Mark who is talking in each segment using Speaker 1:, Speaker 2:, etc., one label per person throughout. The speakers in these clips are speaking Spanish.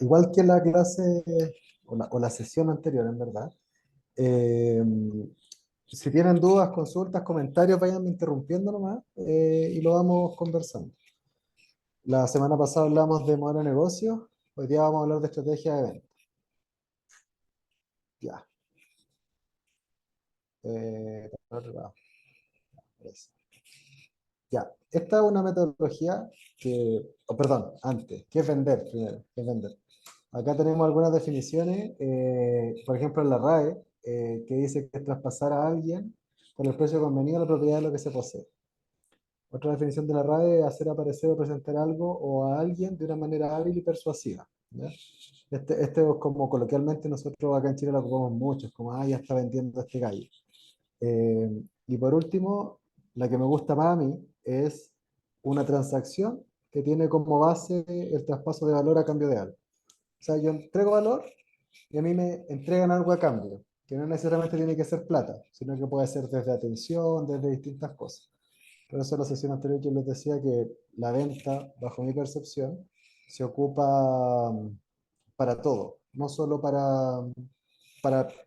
Speaker 1: igual que la clase o la sesión anterior, en verdad. eh, si tienen dudas, consultas, comentarios, vayan interrumpiendo nomás y lo vamos conversando. La semana pasada hablamos de modelo de negocio, hoy día vamos a hablar de estrategia de venta. Ya. Por otro lado, eso. Ya, esta es una metodología que, perdón, antes, ¿qué es vender primero? ¿Qué es vender? Acá tenemos algunas definiciones, por ejemplo en la RAE, que dice que es traspasar a alguien por el precio convenido la propiedad de lo que se posee. Otra definición de la RAE es hacer aparecer o presentar algo o a alguien de una manera hábil y persuasiva. ¿Ya? Este es como coloquialmente nosotros acá en Chile lo ocupamos mucho, es como, ah, ya está vendiendo este gallo. Y por último, la que me gusta más a mí es una transacción que tiene como base el traspaso de valor a cambio de algo. O sea, yo entrego valor y a mí me entregan algo a cambio, que no necesariamente tiene que ser plata, sino que puede ser desde atención, desde distintas cosas. Por eso en la sesión anterior yo les decía que la venta, bajo mi percepción, se ocupa para todo, no solo para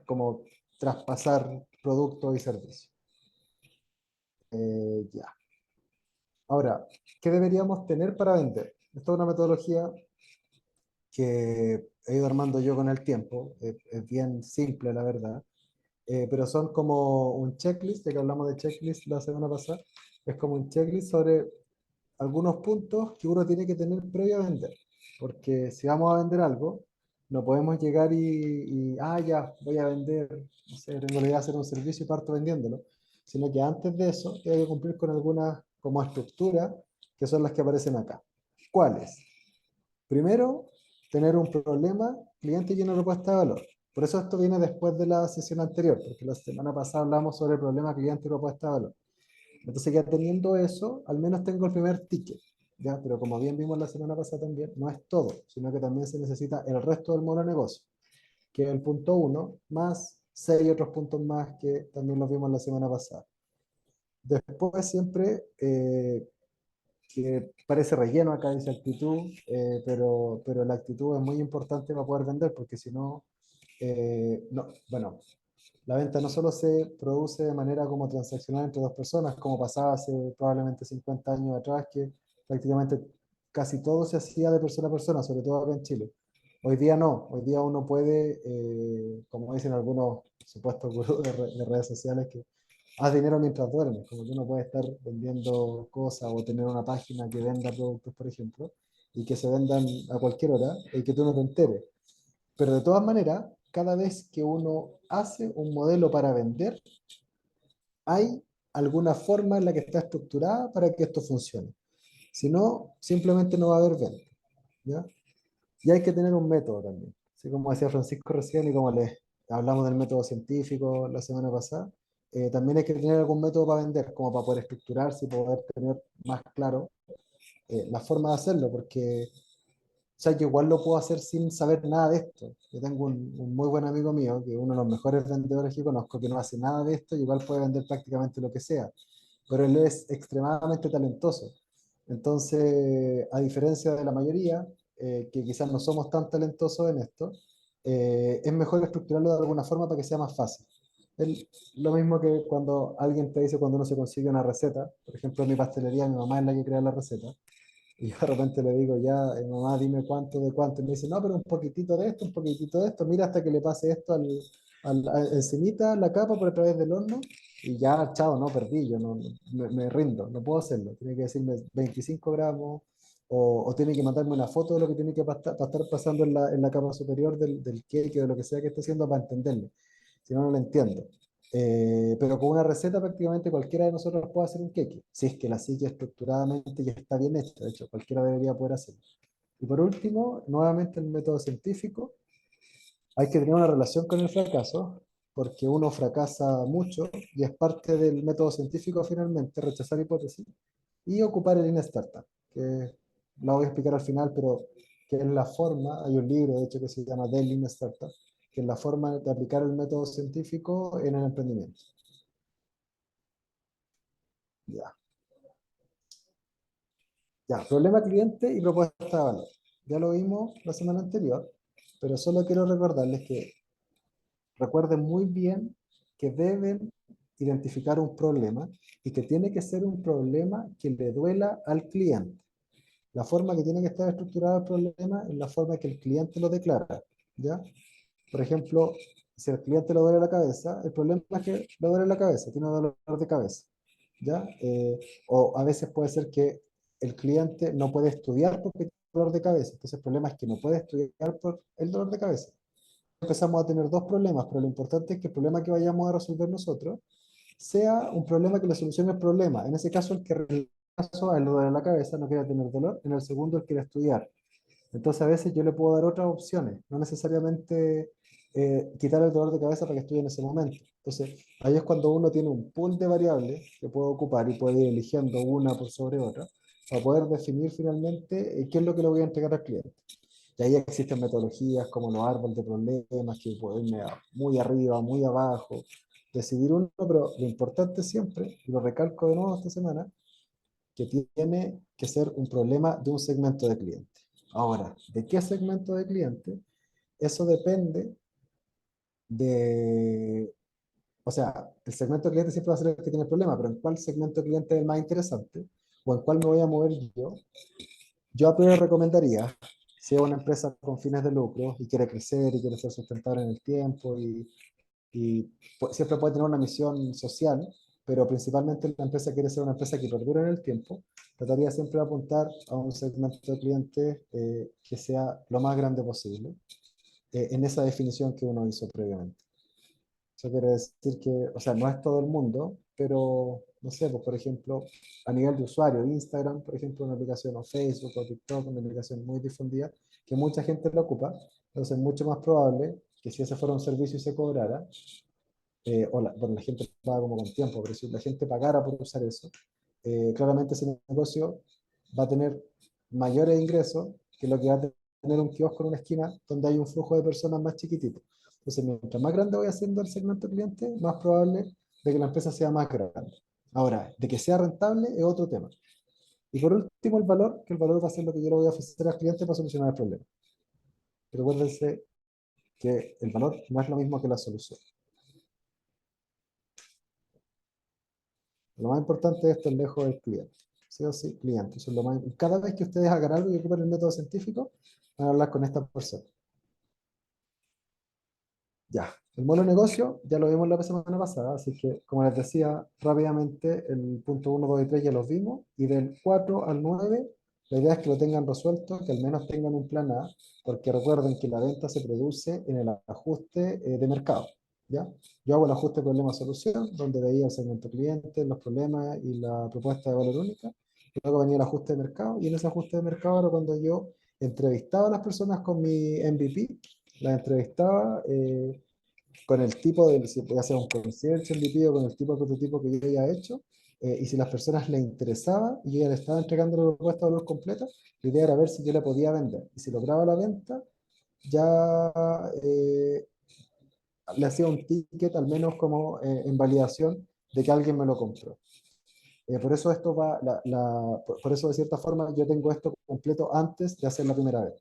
Speaker 1: como traspasar productos y servicios. Ya. Ahora, ¿qué deberíamos tener para vender? Esta es una metodología que he ido armando yo con el tiempo. Es bien simple, la verdad. Pero son como un checklist, de que hablamos de checklist la semana pasada. Es como un checklist sobre algunos puntos que uno tiene que tener previo a vender. Porque si vamos a vender algo, no podemos llegar ya, voy a vender, no sé, tengo la idea de hacer un servicio y parto vendiéndolo. Sino que antes de eso, tengo que cumplir con algunas como estructuras que son las que aparecen acá. ¿Cuáles? Primero, tener un problema, cliente y una propuesta de valor. Por eso esto viene después de la sesión anterior, porque la semana pasada hablamos sobre el problema cliente y propuesta de valor. Entonces ya teniendo eso, al menos tengo el primer ticket, ¿ya? Pero como bien vimos la semana pasada también, no es todo, sino que también se necesita el resto del modelo de negocio, que es el punto uno, más 6 otros puntos más que también los vimos la semana pasada. Después siempre, que parece relleno acá, dice actitud, pero la actitud es muy importante para poder vender, porque si no, no, bueno, la venta no solo se produce de manera como transaccional entre dos personas, como pasaba hace probablemente 50 años atrás, que prácticamente casi todo se hacía de persona a persona, sobre todo acá en Chile. Hoy día no, hoy día uno puede, como dicen algunos supuestos gurús de redes sociales, que haz dinero mientras duermes, como que uno puede estar vendiendo cosas o tener una página que venda productos, por ejemplo, y que se vendan a cualquier hora y que tú no te enteres. Pero de todas maneras, cada vez que uno hace un modelo para vender, hay alguna forma en la que está estructurada para que esto funcione. Si no, simplemente no va a haber venta, ¿ya? Y hay que tener un método también. Así como decía Francisco recién y como les hablamos del método científico la semana pasada, también hay que tener algún método para vender, como para poder estructurarse y poder tener más claro la forma de hacerlo, porque o sea, que igual lo puedo hacer sin saber nada de esto. Yo tengo un muy buen amigo mío, que es uno de los mejores vendedores que conozco, que no hace nada de esto y igual puede vender prácticamente lo que sea. Pero él es extremadamente talentoso. Entonces, a diferencia de la mayoría, que quizás no somos tan talentosos en esto, es mejor estructurarlo de alguna forma para que sea más fácil. Lo mismo que cuando alguien te dice cuando uno se consigue una receta, por ejemplo, en mi pastelería, mi mamá es la que crea la receta, y yo de repente le digo, ya, mamá, dime cuánto de cuánto. Y me dice, no, pero un poquitito de esto, un poquitito de esto. Mira hasta que le pase esto encimita, la capa por a través del horno. Y ya, chao, no, perdí. Yo no, me rindo, no puedo hacerlo. Tiene que decirme 25 gramos o tiene que mandarme una foto de lo que tiene que para estar pasando en la capa superior del cake o de lo que sea que esté haciendo para entenderlo. Si no, no lo entiendo. Pero con una receta prácticamente cualquiera de nosotros puede hacer un queque, si es que la sigue estructuradamente y está bien hecho, de hecho, cualquiera debería poder hacerlo. Y por último, nuevamente el método científico, hay que tener una relación con el fracaso, porque uno fracasa mucho y es parte del método científico finalmente, rechazar hipótesis y ocupar el Lean Startup, que la voy a explicar al final, pero que es la forma, hay un libro de hecho que se llama The Lean Startup, que es la forma de aplicar el método científico en el emprendimiento. Ya, ya, problema cliente y propuesta de valor. ya lo vimos la semana anterior, pero solo quiero recordarles que recuerden muy bien que deben identificar un problema y que tiene que ser un problema que le duela al cliente. La forma que tiene que estar estructurado el problema es la forma que el cliente lo declara, ¿ya? Por ejemplo, si al cliente le duele la cabeza, el problema es que le duele la cabeza, tiene dolor de cabeza, ¿ya? O a veces puede ser que el cliente no puede estudiar porque tiene dolor de cabeza, entonces el problema es que no puede estudiar por el dolor de cabeza. Empezamos a tener dos problemas, pero lo importante es que el problema que vayamos a resolver nosotros sea un problema que le solucione el problema. En ese caso, el que caso a él le duele la cabeza, no quiere tener dolor, en el segundo él quiere estudiar. Entonces a veces yo le puedo dar otras opciones, no necesariamente quitar el dolor de cabeza para que estudie en ese momento. Entonces ahí es cuando uno tiene un pool de variables que puede ocupar y puede ir eligiendo una por sobre otra para poder definir finalmente qué es lo que le voy a entregar al cliente. Y ahí existen metodologías como los árboles de problemas, que pueden ir muy arriba, muy abajo, decidir uno, pero lo importante siempre, y lo recalco de nuevo esta semana, que tiene que ser un problema de un segmento de cliente. Ahora, ¿de qué segmento de cliente? Eso depende de, o sea, el segmento de cliente siempre va a ser el que tiene el problema, pero ¿en cuál segmento de cliente es el más interesante? ¿O en cuál me voy a mover yo? Yo a priori recomendaría, si es una empresa con fines de lucro y quiere crecer y quiere ser sustentable en el tiempo y siempre puede tener una misión social, pero principalmente la empresa quiere ser una empresa que perdure en el tiempo, trataría siempre de apuntar a un segmento de clientes que sea lo más grande posible, en esa definición que uno hizo previamente. Eso quiere decir que, o sea, no es todo el mundo, pero, no sé, pues por ejemplo, a nivel de usuario, Instagram, por ejemplo, una aplicación, o Facebook, o TikTok, una aplicación muy difundida, que mucha gente la ocupa, entonces es mucho más probable que si ese fuera un servicio y se cobrara, bueno, la gente paga como con tiempo, pero si la gente pagara por usar eso, claramente ese negocio va a tener mayores ingresos que lo que va a tener un kiosco en una esquina donde hay un flujo de personas más chiquitito. Entonces, mientras más grande voy haciendo el segmento cliente, más probable de que la empresa sea más grande. Ahora, de que sea rentable es otro tema. Y por último, el valor, que el valor va a ser lo que yo le voy a ofrecer al cliente para solucionar el problema. Recuérdense que el valor no es lo mismo que la solución. Lo más importante es estar lejos del cliente. Sí o sí, cliente. Eso es lo más, cada vez que ustedes hagan algo y ocupen el método científico, van a hablar con esta persona. Ya. El mono negocio ya lo vimos la semana pasada, así que, como les decía rápidamente, el punto 1, 2 y 3 ya los vimos, y del 4 al 9, la idea es que lo tengan resuelto, que al menos tengan un plan A, porque recuerden que la venta se produce en el ajuste de mercado. ¿Ya? Yo hago el ajuste problema-solución, donde veía el segmento cliente, los problemas y la propuesta de valor única. Luego venía el ajuste de mercado, y en ese ajuste de mercado era cuando yo entrevistaba a las personas con mi MVP, las entrevistaba con el tipo de, si voy a hacer un concierge MVP o con el tipo de prototipo que yo ya he hecho, y si las personas les interesaba y yo ya le estaba entregando la propuesta de valor completa, la idea era ver si yo la podía vender. Y si lograba la venta, ya le hacía un ticket, al menos como en validación de que alguien me lo compró. Por eso esto va, por eso de cierta forma yo tengo esto completo antes de hacer la primera vez.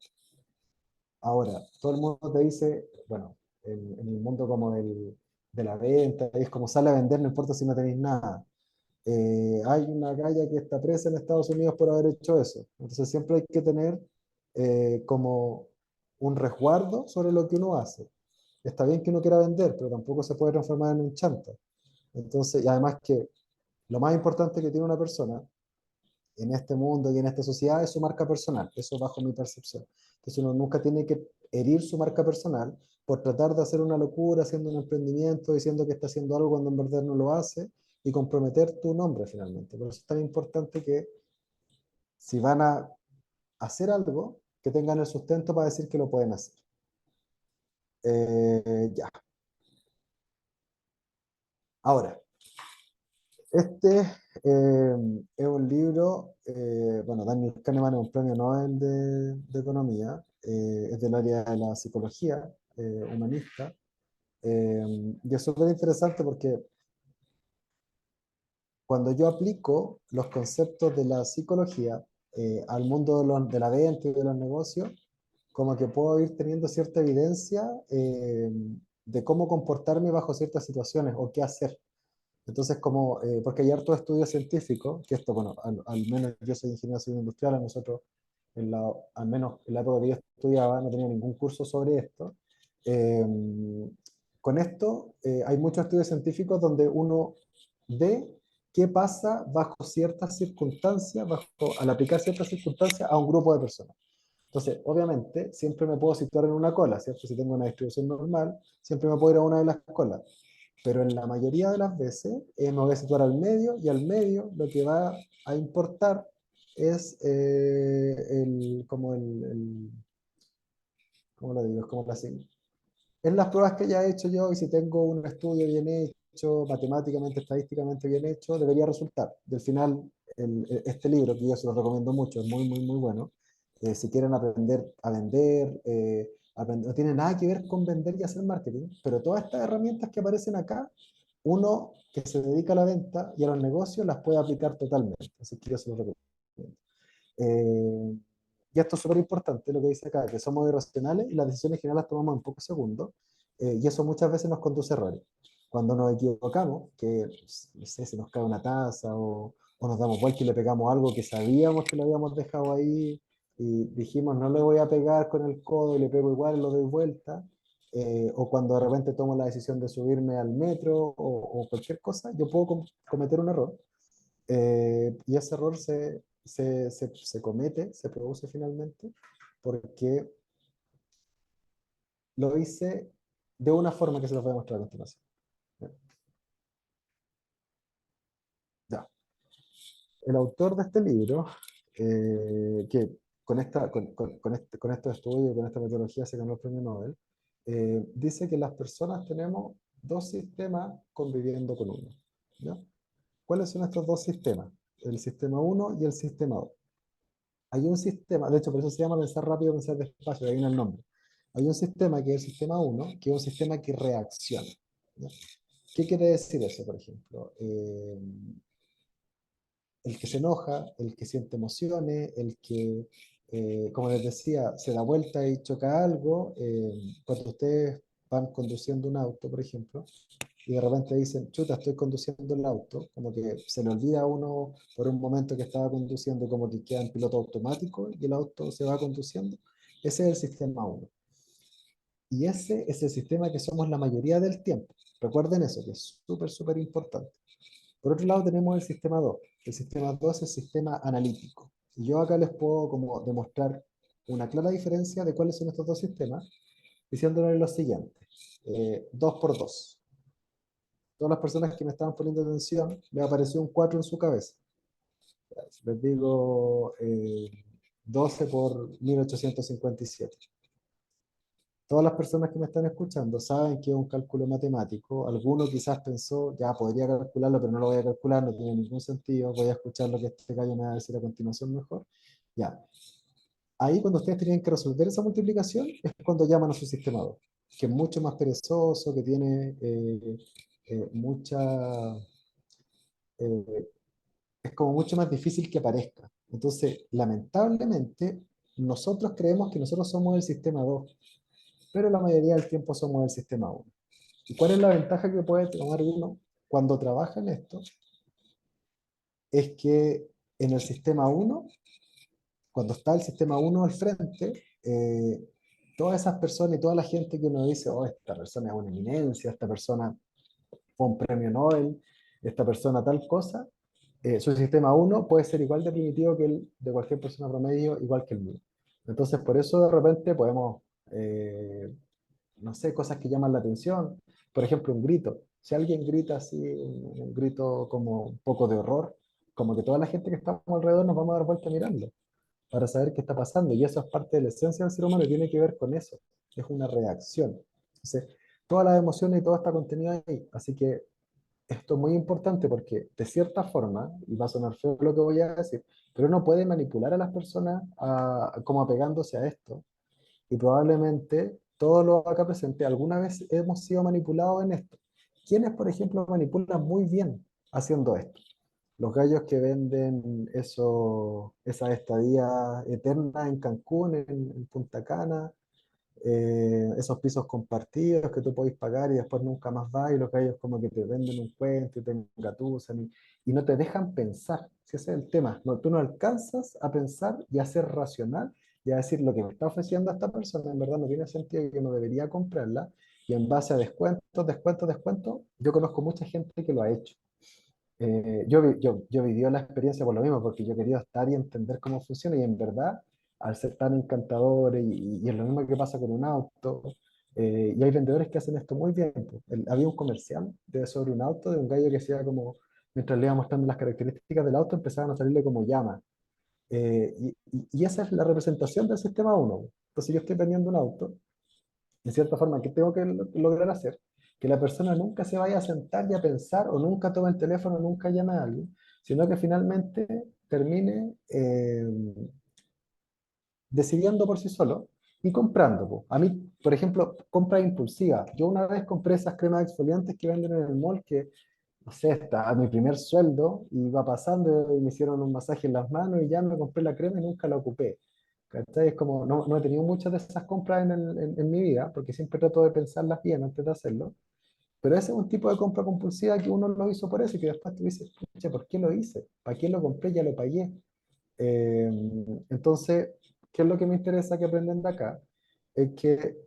Speaker 1: Ahora, todo el mundo te dice, bueno, en el mundo como de la venta, es como sale a vender, no importa si no tenéis nada. Hay una galla que está presa en Estados Unidos por haber hecho eso. Entonces siempre hay que tener como un resguardo sobre lo que uno hace. Está bien que uno quiera vender, pero tampoco se puede transformar en un chanta. Entonces, y además que lo más importante que tiene una persona en este mundo y en esta sociedad es su marca personal, eso bajo mi percepción. Entonces uno nunca tiene que herir su marca personal por tratar de hacer una locura, haciendo un emprendimiento, diciendo que está haciendo algo cuando en verdad no lo hace y comprometer tu nombre finalmente. Por eso es tan importante que si van a hacer algo, que tengan el sustento para decir que lo pueden hacer. Ya. Ahora, este es un libro, bueno, Daniel Kahneman es un premio Nobel de Economía, es del área de la psicología humanista, y es súper interesante porque cuando yo aplico los conceptos de la psicología al mundo de la venta y de los negocios, como que puedo ir teniendo cierta evidencia de cómo comportarme bajo ciertas situaciones o qué hacer. Entonces, como, porque hay hartos estudios científicos, que esto, bueno, al menos yo soy ingeniero civil industrial, a nosotros, al menos en la época que yo estudiaba, no tenía ningún curso sobre esto. Eh, con esto, hay muchos estudios científicos donde uno ve qué pasa bajo ciertas circunstancias, al aplicar ciertas circunstancias a un grupo de personas. Entonces, obviamente, siempre me puedo situar en una cola, ¿cierto? Si tengo una distribución normal, siempre me puedo ir a una de las colas. Pero en la mayoría de las veces me voy a situar al medio, y al medio lo que va a importar es como ¿cómo lo digo? Es como la, en las pruebas que ya he hecho yo, y si tengo un estudio bien hecho, matemáticamente, estadísticamente bien hecho, debería resultar. Y al final, este libro, que yo se lo recomiendo mucho, es muy, muy, muy bueno. Si quieren aprender a vender, no tiene nada que ver con vender y hacer marketing, pero todas estas herramientas que aparecen acá, uno que se dedica a la venta y a los negocios las puede aplicar totalmente. Así que yo se lo recomiendo. Eh, y esto es súper importante, lo que dice acá, que somos irracionales y las decisiones generales las tomamos en pocos segundos, y eso muchas veces nos conduce a errores. Cuando nos equivocamos, que no sé, se nos cae una taza o nos damos vuelta y le pegamos algo que sabíamos que lo habíamos dejado ahí y dijimos no le voy a pegar con el codo y le pego igual y lo doy vuelta, o cuando de repente tomo la decisión de subirme al metro o cualquier cosa, yo puedo cometer un error, y ese error se comete, se produce finalmente, porque lo hice de una forma que se los voy a mostrar a continuación. Ya. El autor de este libro, que con estos estudios, con esta metodología se ganó el premio Nobel, dice que las personas tenemos dos sistemas conviviendo con uno. ¿Ya? ¿Cuáles son estos dos sistemas? El sistema uno y el sistema 2. Hay un sistema, de hecho por eso se llama pensar rápido, pensar despacio, de ahí viene el nombre. Hay un sistema que es el sistema uno, que es un sistema que reacciona. ¿Ya? ¿Qué quiere decir eso, por ejemplo? El que se enoja, el que siente emociones, el que, como les decía, se da vuelta y choca algo. Cuando ustedes van conduciendo un auto, por ejemplo, y de repente dicen, chuta, estoy conduciendo el auto, como que se le olvida a uno por un momento que estaba conduciendo, como que queda en piloto automático y el auto se va conduciendo. Ese es el sistema uno. Y ese es el sistema que somos la mayoría del tiempo. Recuerden eso, que es súper, súper importante. Por otro lado tenemos el sistema 2. El sistema 2 es el sistema analítico. Y yo acá les puedo como demostrar una clara diferencia de cuáles son estos dos sistemas, diciéndoles lo siguiente. 2 por 2. Todas las personas que me estaban poniendo atención, me apareció un 4 en su cabeza. Les digo 12 por 1857. Todas las personas que me están escuchando saben que es un cálculo matemático. Alguno quizás pensó, ya podría calcularlo, pero no lo voy a calcular, no tiene ningún sentido, voy a escuchar lo que este gallo me va a decir a continuación mejor. Ya. Ahí cuando ustedes tenían que resolver esa multiplicación es cuando llaman a su sistema 2, que es mucho más perezoso, que tiene mucha... eh, es como mucho más difícil que aparezca. Entonces, lamentablemente, nosotros creemos que nosotros somos el sistema 2, pero la mayoría del tiempo somos el sistema 1. ¿Y cuál es la ventaja que puede tomar uno cuando trabaja en esto? Es que en el sistema 1, cuando está el sistema 1 al frente, todas esas personas y toda la gente que uno dice, oh, esta persona es una eminencia, esta persona fue un premio Nobel, esta persona tal cosa, su sistema 1 puede ser igual de primitivo que el de cualquier persona promedio, igual que el mío. Entonces, por eso de repente podemos, no sé, cosas que llaman la atención. Por ejemplo, un grito. Si alguien grita así, un grito como un poco de horror, como que toda la gente que estamos alrededor nos vamos a dar vuelta mirando para saber qué está pasando. Y eso es parte de la esencia del ser humano y tiene que ver con eso. Es una reacción. Entonces, todas las emociones y todo está contenido ahí. Así que esto es muy importante porque, de cierta forma, y va a sonar feo lo que voy a decir, pero uno puede manipular a las personas como apegándose a esto. Y probablemente todos los acá presentes alguna vez hemos sido manipulados en esto. ¿Quiénes, por ejemplo, manipulan muy bien haciendo esto? los gallos que venden esas estadías eternas en Cancún, en Punta Cana, esos pisos compartidos que tú podéis pagar y después nunca más vas, y los gallos como que te venden un cuento y te engatusan y no te dejan pensar. Si ese es el tema, no, tú no alcanzas a pensar y a ser racional y a decir lo que me está ofreciendo esta persona en verdad no tiene sentido y yo no debería comprarla, y en base a descuentos, descuentos, descuentos, yo conozco mucha gente que lo ha hecho. Yo viví la experiencia por lo mismo, porque yo quería estar y entender cómo funciona, y en verdad, al ser tan encantadores, y es lo mismo que pasa con un auto, y hay vendedores que hacen esto muy bien. Pues. Había un comercial sobre un auto de un gallo que hacía como, mientras le iba mostrando las características del auto, empezaban a salirle como llamas. Y esa es la representación del sistema uno. Entonces yo estoy vendiendo un auto, de cierta forma, ¿qué tengo que lograr hacer? Que la persona nunca se vaya a sentar y a pensar, o nunca tome el teléfono, nunca llame a alguien, sino que finalmente termine decidiendo por sí solo y comprando. Po. A mí, por ejemplo, compra impulsiva. Yo una vez compré esas cremas exfoliantes que venden en el mall que, no sé, está a mi primer sueldo, y iba pasando y me hicieron un masaje en las manos y ya me compré la crema y nunca la ocupé. ¿Cachai? Es como, no he tenido muchas de esas compras en mi vida, porque siempre trato de pensarlas bien antes de hacerlo. Pero ese es un tipo de compra compulsiva que uno lo hizo por eso, y que después tú dices, pucha, ¿por qué lo hice? ¿Para qué lo compré? Ya lo pagué. Eh, entonces, ¿qué es lo que me interesa que aprendan de acá? Es que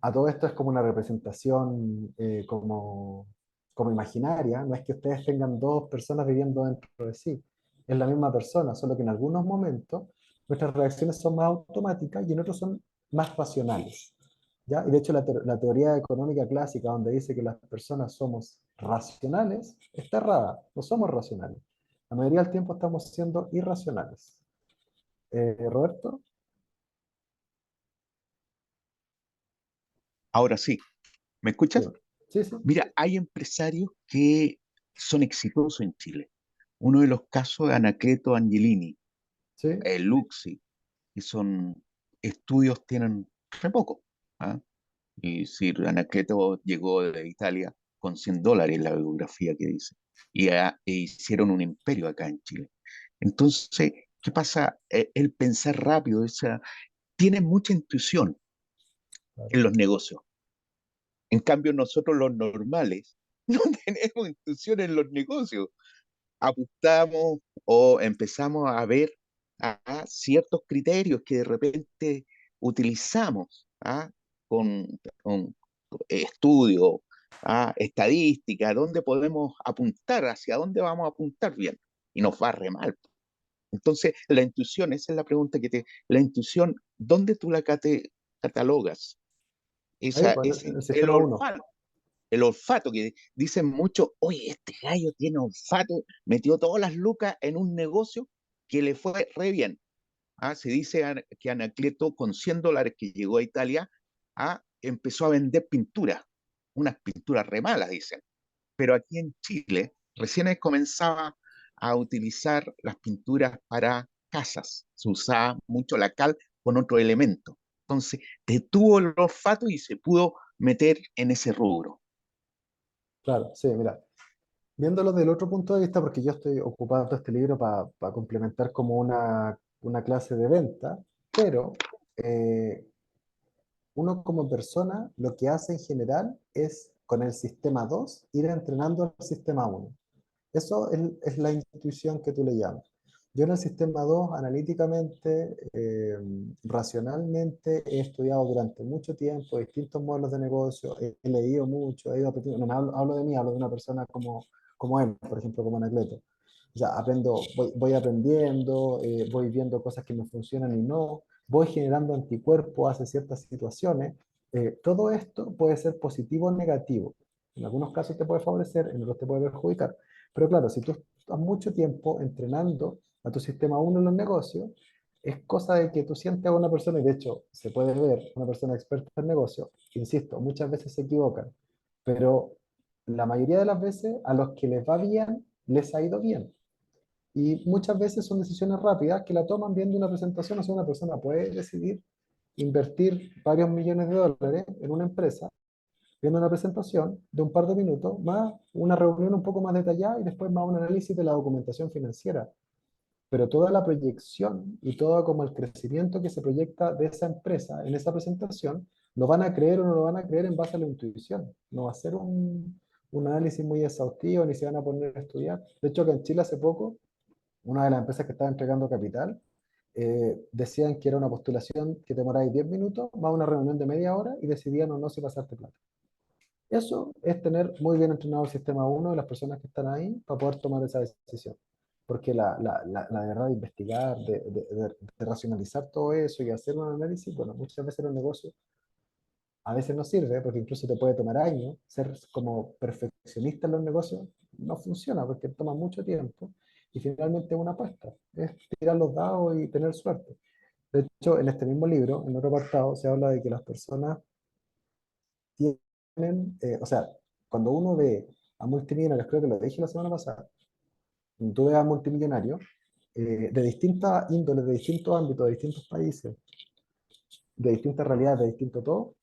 Speaker 1: a todo esto es como una representación como imaginaria, no es que ustedes tengan dos personas viviendo dentro de sí, es la misma persona, solo que en algunos momentos nuestras reacciones son más automáticas y en otros son más racionales. ¿Ya? Y de hecho la teoría económica clásica, donde dice que las personas somos racionales, está errada, no somos racionales. La mayoría del tiempo estamos siendo irracionales. Roberto,
Speaker 2: Ahora sí, ¿me
Speaker 1: sí,
Speaker 2: escuchas?
Speaker 1: sí, sí,
Speaker 2: Mira, hay empresarios que son exitosos en Chile. Uno de los casos de Anacleto Angelini,
Speaker 1: sí,
Speaker 2: Luxi, que son estudios, tienen re poco. ¿Ah? Y si Anacleto llegó de Italia con $100, la biografía que dice, e hicieron un imperio acá en Chile. Entonces, ¿qué pasa? El pensar rápido, tiene mucha intuición
Speaker 1: claro.
Speaker 2: en los negocios. En cambio, nosotros los normales no tenemos intuición en los negocios. Apuntamos o empezamos a ver ciertos criterios que de repente utilizamos con estudio, estadística, dónde podemos apuntar, hacia dónde vamos a apuntar bien, y nos va re mal. Entonces, la intuición, esa es la pregunta la intuición, ¿dónde tú la catalogas?
Speaker 1: Ahí,
Speaker 2: Esa
Speaker 1: pues,
Speaker 2: es
Speaker 1: en el
Speaker 2: el
Speaker 1: sistema uno,
Speaker 2: olfato. El olfato, que dicen mucho, oye, este gallo tiene olfato, metió todas las lucas en un negocio que le fue re bien. Se dice que Anacleto, con $100 que llegó a Italia, empezó a vender pinturas, unas pinturas re malas, dicen. Pero aquí en Chile recién comenzaba a utilizar las pinturas para casas. Se usaba mucho la cal con otro elemento. Entonces, detuvo el olfato y se pudo meter en ese rubro.
Speaker 1: claro, sí, mira, viéndolo del otro punto de vista, porque yo estoy ocupando este libro para complementar como una clase de venta, pero eh, uno como persona lo que hace en general es con el sistema 2 ir entrenando al sistema uno. Eso es la intuición que tú le llamas. Yo en el sistema 2 analíticamente, racionalmente, he estudiado durante mucho tiempo distintos modelos de negocio, he leído mucho, he ido aprendiendo, no me hablo de mí, hablo de una persona como él, por ejemplo, como Anacleto. O sea, voy aprendiendo, voy viendo cosas que me funcionan y no, voy generando anticuerpos hacia ciertas situaciones. Todo esto puede ser positivo o negativo. En algunos casos te puede favorecer, en otros te puede perjudicar. Pero claro, si tú estás mucho tiempo entrenando a tu sistema uno en los negocios, es cosa de que tú sientes a una persona, y de hecho se puede ver una persona experta en negocios, insisto, muchas veces se equivocan, pero la mayoría de las veces a los que les va bien, les ha ido bien. Y muchas veces son decisiones rápidas que la toman viendo una presentación, o sea, una persona puede decidir invertir varios millones de dólares en una empresa viendo una presentación de un par de minutos, más una reunión un poco más detallada y después más un análisis de la documentación financiera. Pero toda la proyección y todo como el crecimiento que se proyecta de esa empresa en esa presentación, lo van a creer o no lo van a creer en base a la intuición. No va a ser un análisis muy exhaustivo ni se van a poner a estudiar. De hecho, que en Chile hace poco, una de las empresas que estaba entregando capital, decían que era una postulación que demoráis 10 minutos, más una reunión de media hora y decidían o no si pasarte plata. Eso es tener muy bien entrenado el sistema uno de las personas que están ahí para poder tomar esa decisión. Porque la verdad de investigar, de racionalizar todo eso y hacer un análisis, bueno, muchas veces los negocios a veces no sirve, porque incluso te puede tomar años. Ser como perfeccionista en los negocios no funciona porque toma mucho tiempo y finalmente es una apuesta. Es tirar los dados y tener suerte. De hecho, en este mismo libro, en otro apartado, se habla de que las personas tienen, o sea, cuando uno ve a multimillonarios, creo que lo dije la semana pasada, cuando tú ves a multimillonarios de distintas índoles, de distintos ámbitos, de distintos países, de distintas realidades, de distinto todo,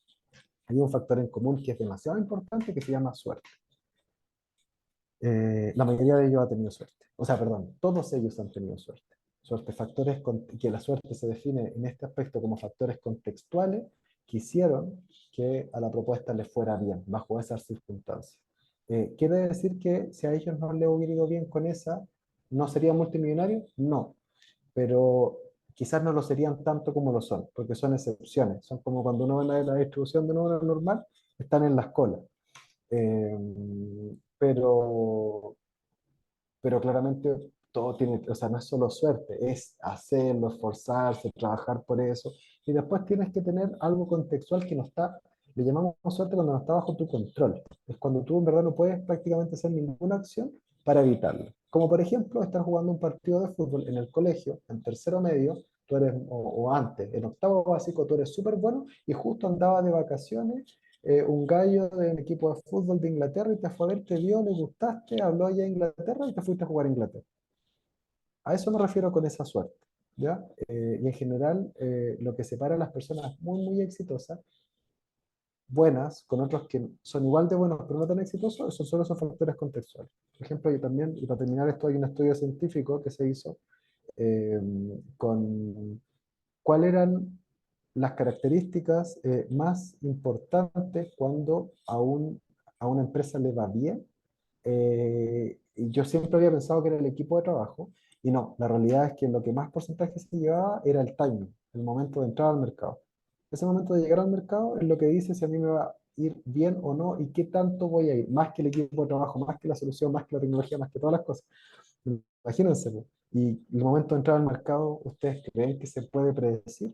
Speaker 1: hay un factor en común que es demasiado importante que se llama suerte. La mayoría de ellos ha tenido suerte. O sea, perdón, todos ellos han tenido suerte. Suerte, factores que la suerte se define en este aspecto como factores contextuales que hicieron que a la propuesta le fuera bien bajo esas circunstancias. ¿Quiere decir que si a ellos no les hubiera ido bien con esa, no serían multimillonarios? No, pero quizás no lo serían tanto como lo son, porque son excepciones. Son como cuando uno ve la distribución de números normal, están en las colas. Eh, pero, pero claramente todo tiene, o sea, no es solo suerte, es hacerlo, esforzarse, trabajar por eso. Y después tienes que tener algo contextual que no está, le llamamos suerte cuando no está bajo tu control. Es cuando tú en verdad no puedes prácticamente hacer ninguna acción para evitarlo. Como por ejemplo, estar jugando un partido de fútbol en el colegio, en tercero medio, tú eres, o antes, en octavo básico, tú eres súper bueno y justo andaba de vacaciones un gallo de un equipo de fútbol de Inglaterra y te fue a ver, te vio, le gustaste, habló allá en Inglaterra y te fuiste a jugar a Inglaterra. A eso me refiero con esa suerte, ¿ya? Y en general, lo que separa a las personas muy, muy exitosas, buenas, con otros que son igual de buenos pero no tan exitosos, esos son esos factores contextuales. Por ejemplo, yo también, y para terminar esto, hay un estudio científico que se hizo eh, con cuáles eran las características más importantes cuando a una empresa le va bien. Y yo siempre había pensado que era el equipo de trabajo, y no, la realidad es que lo que más porcentaje se llevaba era el timing, el momento de entrar al mercado. Ese momento de llegar al mercado es lo que dice si a mí me va a ir bien o no y qué tanto voy a ir, más que el equipo de trabajo, más que la solución, más que la tecnología, más que todas las cosas. Imagínense, po. Y el momento de entrar al mercado, ¿ustedes creen que se puede predecir?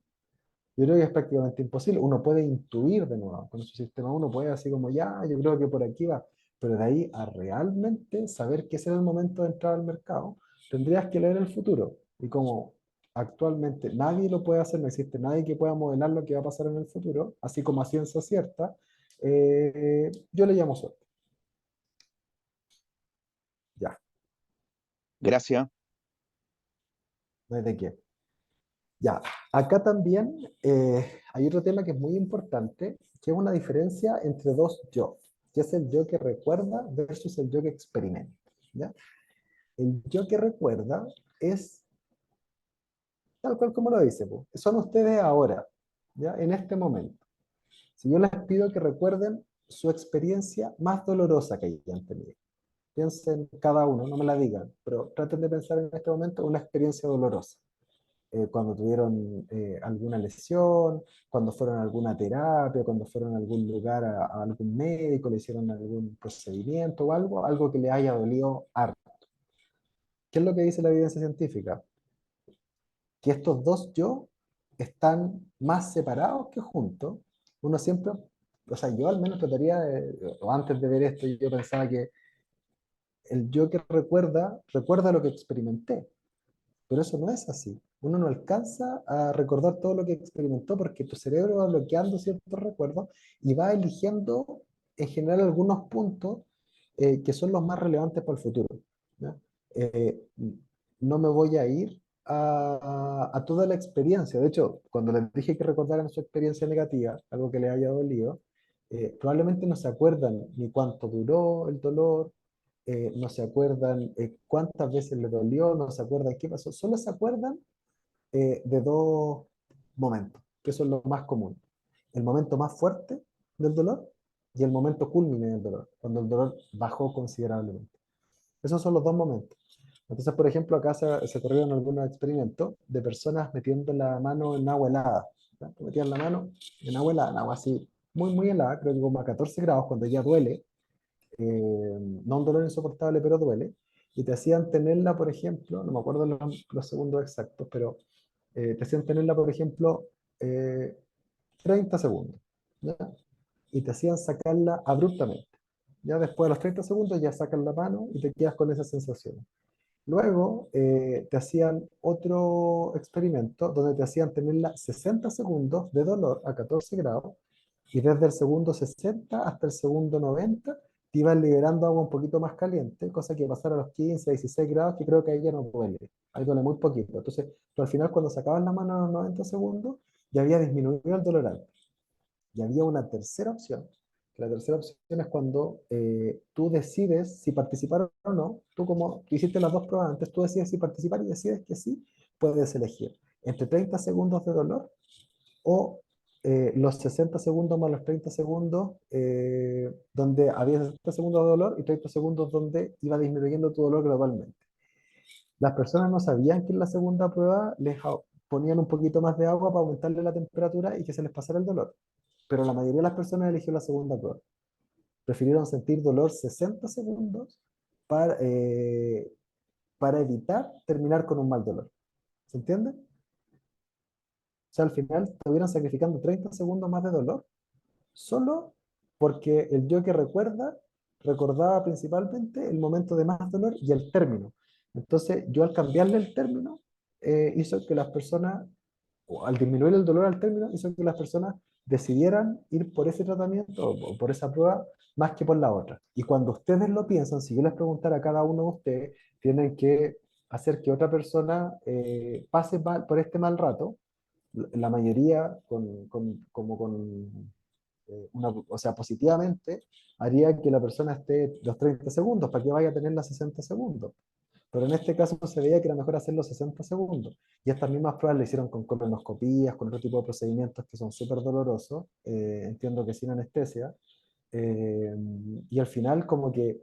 Speaker 1: Yo creo que es prácticamente imposible. Uno puede intuir de nuevo con su sistema, uno puede así como, ya, yo creo que por aquí va, pero de ahí a realmente saber que ese era el momento de entrar al mercado, tendrías que leer el futuro. Y como actualmente nadie lo puede hacer, no existe nadie que pueda modelar lo que va a pasar en el futuro, así como a ciencia cierta, yo le llamo suerte. Ya,
Speaker 2: Gracias.
Speaker 1: no hay de qué. Ya, acá también hay otro tema que es muy importante, que es una diferencia entre dos yo, que es el yo que recuerda versus el yo que experimenta. ¿Ya? El yo que recuerda es tal cual como lo dice, po, son ustedes ahora, ¿ya? En este momento. Si yo les pido que recuerden su experiencia más dolorosa que hayan tenido, piensen cada uno, no me la digan, pero traten de pensar en este momento una experiencia dolorosa cuando tuvieron alguna lesión, cuando fueron a alguna terapia, cuando fueron a algún lugar, a algún médico, le hicieron algún procedimiento o algo, algo que le haya dolido harto. ¿Qué es lo que dice la evidencia científica? Que estos dos yo están más separados que juntos. Uno siempre, o sea, yo al menos trataría, o antes de ver esto, yo pensaba que el yo que recuerda, recuerda lo que experimenté. Pero eso no es así. Uno no alcanza a recordar todo lo que experimentó porque tu cerebro va bloqueando ciertos recuerdos y va eligiendo en general algunos puntos que son los más relevantes para el futuro. ¿Ya? Eh, no me voy a ir a toda la experiencia. De hecho, cuando les dije que recordaran su experiencia negativa, algo que les haya dolido, probablemente no se acuerdan ni cuánto duró el dolor, no se acuerdan cuántas veces le dolió, no se acuerdan qué pasó, solo se acuerdan de dos momentos, que son lo más común. El momento más fuerte del dolor y el momento culmine del dolor, cuando el dolor bajó considerablemente. Esos son los dos momentos. Entonces, por ejemplo, acá se corrieron algunos experimentos de personas metiendo la mano en agua helada. ¿Ya? Metían la mano en agua helada, en agua así, muy, muy helada, creo que como a 14 grados, cuando ya duele, no un dolor insoportable, pero duele, y te hacían tenerla, por ejemplo, no me acuerdo los segundos exactos, pero te hacían tenerla, por ejemplo, 30 segundos, ¿ya? Y te hacían sacarla abruptamente. Ya después de los 30 segundos ya sacan la mano y te quedas con esa sensación. Luego te hacían otro experimento donde te hacían tenerla 60 segundos de dolor a 14 grados y desde el segundo 60 hasta el segundo 90 te iban liberando agua un poquito más caliente, cosa que pasara a los 15, 16 grados, que creo que ahí ya no duele, ahí duele muy poquito. Entonces, tú al final cuando sacabas la mano a los 90 segundos, ya había disminuido el dolor antes. Y había una tercera opción. La tercera opción es cuando tú decides si participar o no. Tú como tú hiciste las dos pruebas antes, tú decides si participar y decides que sí, puedes elegir entre 30 segundos de dolor o los 60 segundos más los 30 segundos, donde había 60 segundos de dolor y 30 segundos donde iba disminuyendo tu dolor gradualmente. Las personas no sabían que en la segunda prueba ponían un poquito más de agua para aumentarle la temperatura y que se les pasara el dolor, pero la mayoría de las personas eligió la segunda prueba. Prefirieron sentir dolor 60 segundos para, para evitar terminar con un mal dolor. ¿Se entiende? O sea, al final estuvieron sacrificando 30 segundos más de dolor solo porque el yo que recuerda recordaba principalmente el momento de más dolor y el término. Entonces, yo al cambiarle el término, hizo que las personas, o al disminuir el dolor al término, hizo que las personas decidieran ir por ese tratamiento o por esa prueba más que por la otra. Y cuando ustedes lo piensan, si yo les preguntara a cada uno de ustedes, tienen que hacer que otra persona pase por este mal rato, la mayoría como con o sea, positivamente, haría que la persona esté los 30 segundos, para que vaya a tener las 60 segundos. Pero en este caso se veía que era mejor hacer los 60 segundos. Y estas mismas pruebas le hicieron con colonoscopías, con otro tipo de procedimientos que son súper dolorosos, entiendo que sin anestesia. eh, y al final como que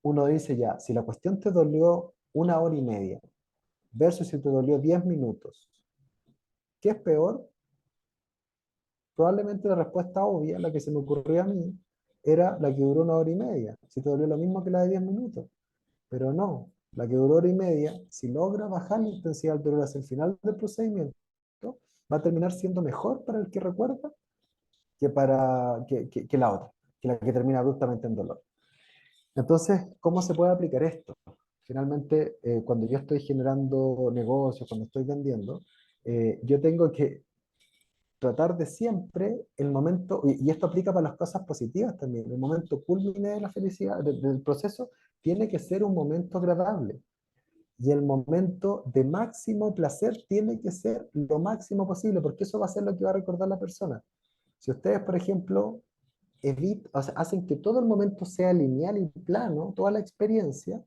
Speaker 1: uno dice ya, si la cuestión te dolió 1 hora y media versus si te dolió 10 minutos, ¿qué es peor? Probablemente la respuesta obvia, la que se me ocurrió a mí, era la que duró 1 hora y media, si te dolió lo mismo que la de 10 minutos. Pero no, la que duró 1 hora y media, si logra bajar la intensidad del dolor hacia el final del procedimiento, va a terminar siendo mejor para el que recuerda que la otra, que la que termina abruptamente en dolor. Entonces, ¿cómo se puede aplicar esto? Finalmente, cuando yo estoy generando negocios, cuando estoy vendiendo, yo tengo que tratar de siempre el momento, y esto aplica para las cosas positivas también, el momento culmine de la felicidad, del proceso, tiene que ser un momento agradable. Y el momento de máximo placer tiene que ser lo máximo posible, porque eso va a ser lo que va a recordar la persona. Si ustedes, por ejemplo, o sea, hacen que todo el momento sea lineal y plano, toda la experiencia,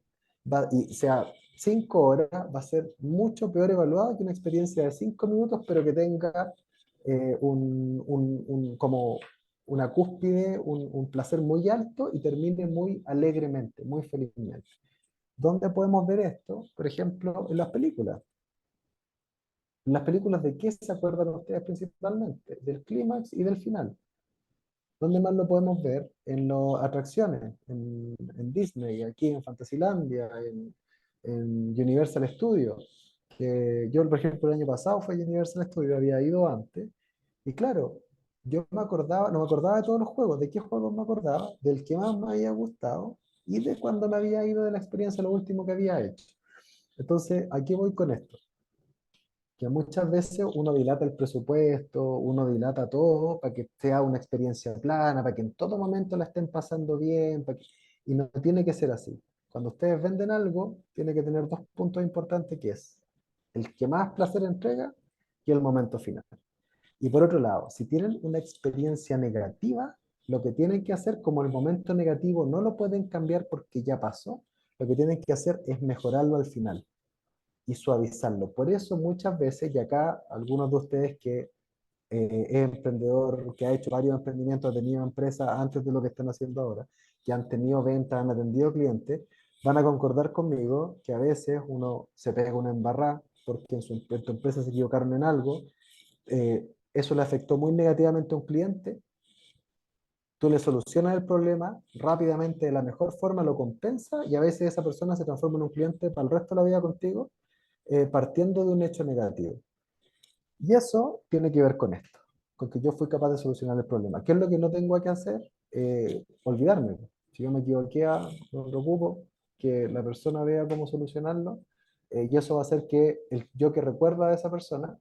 Speaker 1: y sea 5 horas, va a ser mucho peor evaluado que una experiencia de 5 minutos, pero que tenga como una cúspide, un placer muy alto y termine muy alegremente, muy felizmente. ¿Dónde podemos ver esto? Por ejemplo, en las películas. ¿En las películas de qué se acuerdan ustedes principalmente? Del clímax y del final. ¿Dónde más lo podemos ver? En las atracciones, en Disney, aquí en Fantasylandia, en Universal Studios. Que yo, por ejemplo, el año pasado fue a Universal Studios, había ido antes. Y claro, yo me acordaba, no me acordaba de todos los juegos, de qué juegos me acordaba, del que más me había gustado y de cuando me había ido de la experiencia, lo último que había hecho. Entonces, ¿a qué voy con esto? Que muchas veces uno dilata el presupuesto, uno dilata todo para que sea una experiencia plana, para que en todo momento la estén pasando bien, y no tiene que ser así. Cuando ustedes venden algo, tiene que tener dos puntos importantes, que es el que más placer entrega y el momento final. Y por otro lado, si tienen una experiencia negativa, lo que tienen que hacer, como el momento negativo no lo pueden cambiar porque ya pasó, lo que tienen que hacer es mejorarlo al final y suavizarlo. Por eso muchas veces, y acá algunos de ustedes que es emprendedor, que ha hecho varios emprendimientos, ha tenido empresas antes de lo que están haciendo ahora, que han tenido ventas, han atendido clientes, van a concordar conmigo que a veces uno se pega una embarrada porque en tu empresa se equivocaron en algo, eso le afectó muy negativamente a un cliente, tú le solucionas el problema rápidamente de la mejor forma, lo compensa y a veces esa persona se transforma en un cliente para el resto de la vida contigo, partiendo de un hecho negativo. Y eso tiene que ver con esto, con que yo fui capaz de solucionar el problema. ¿Qué es lo que no tengo que hacer? Olvidarme. Si yo me equivoqué, no me preocupo, que la persona vea cómo solucionarlo, y eso va a hacer que el yo que recuerda a esa persona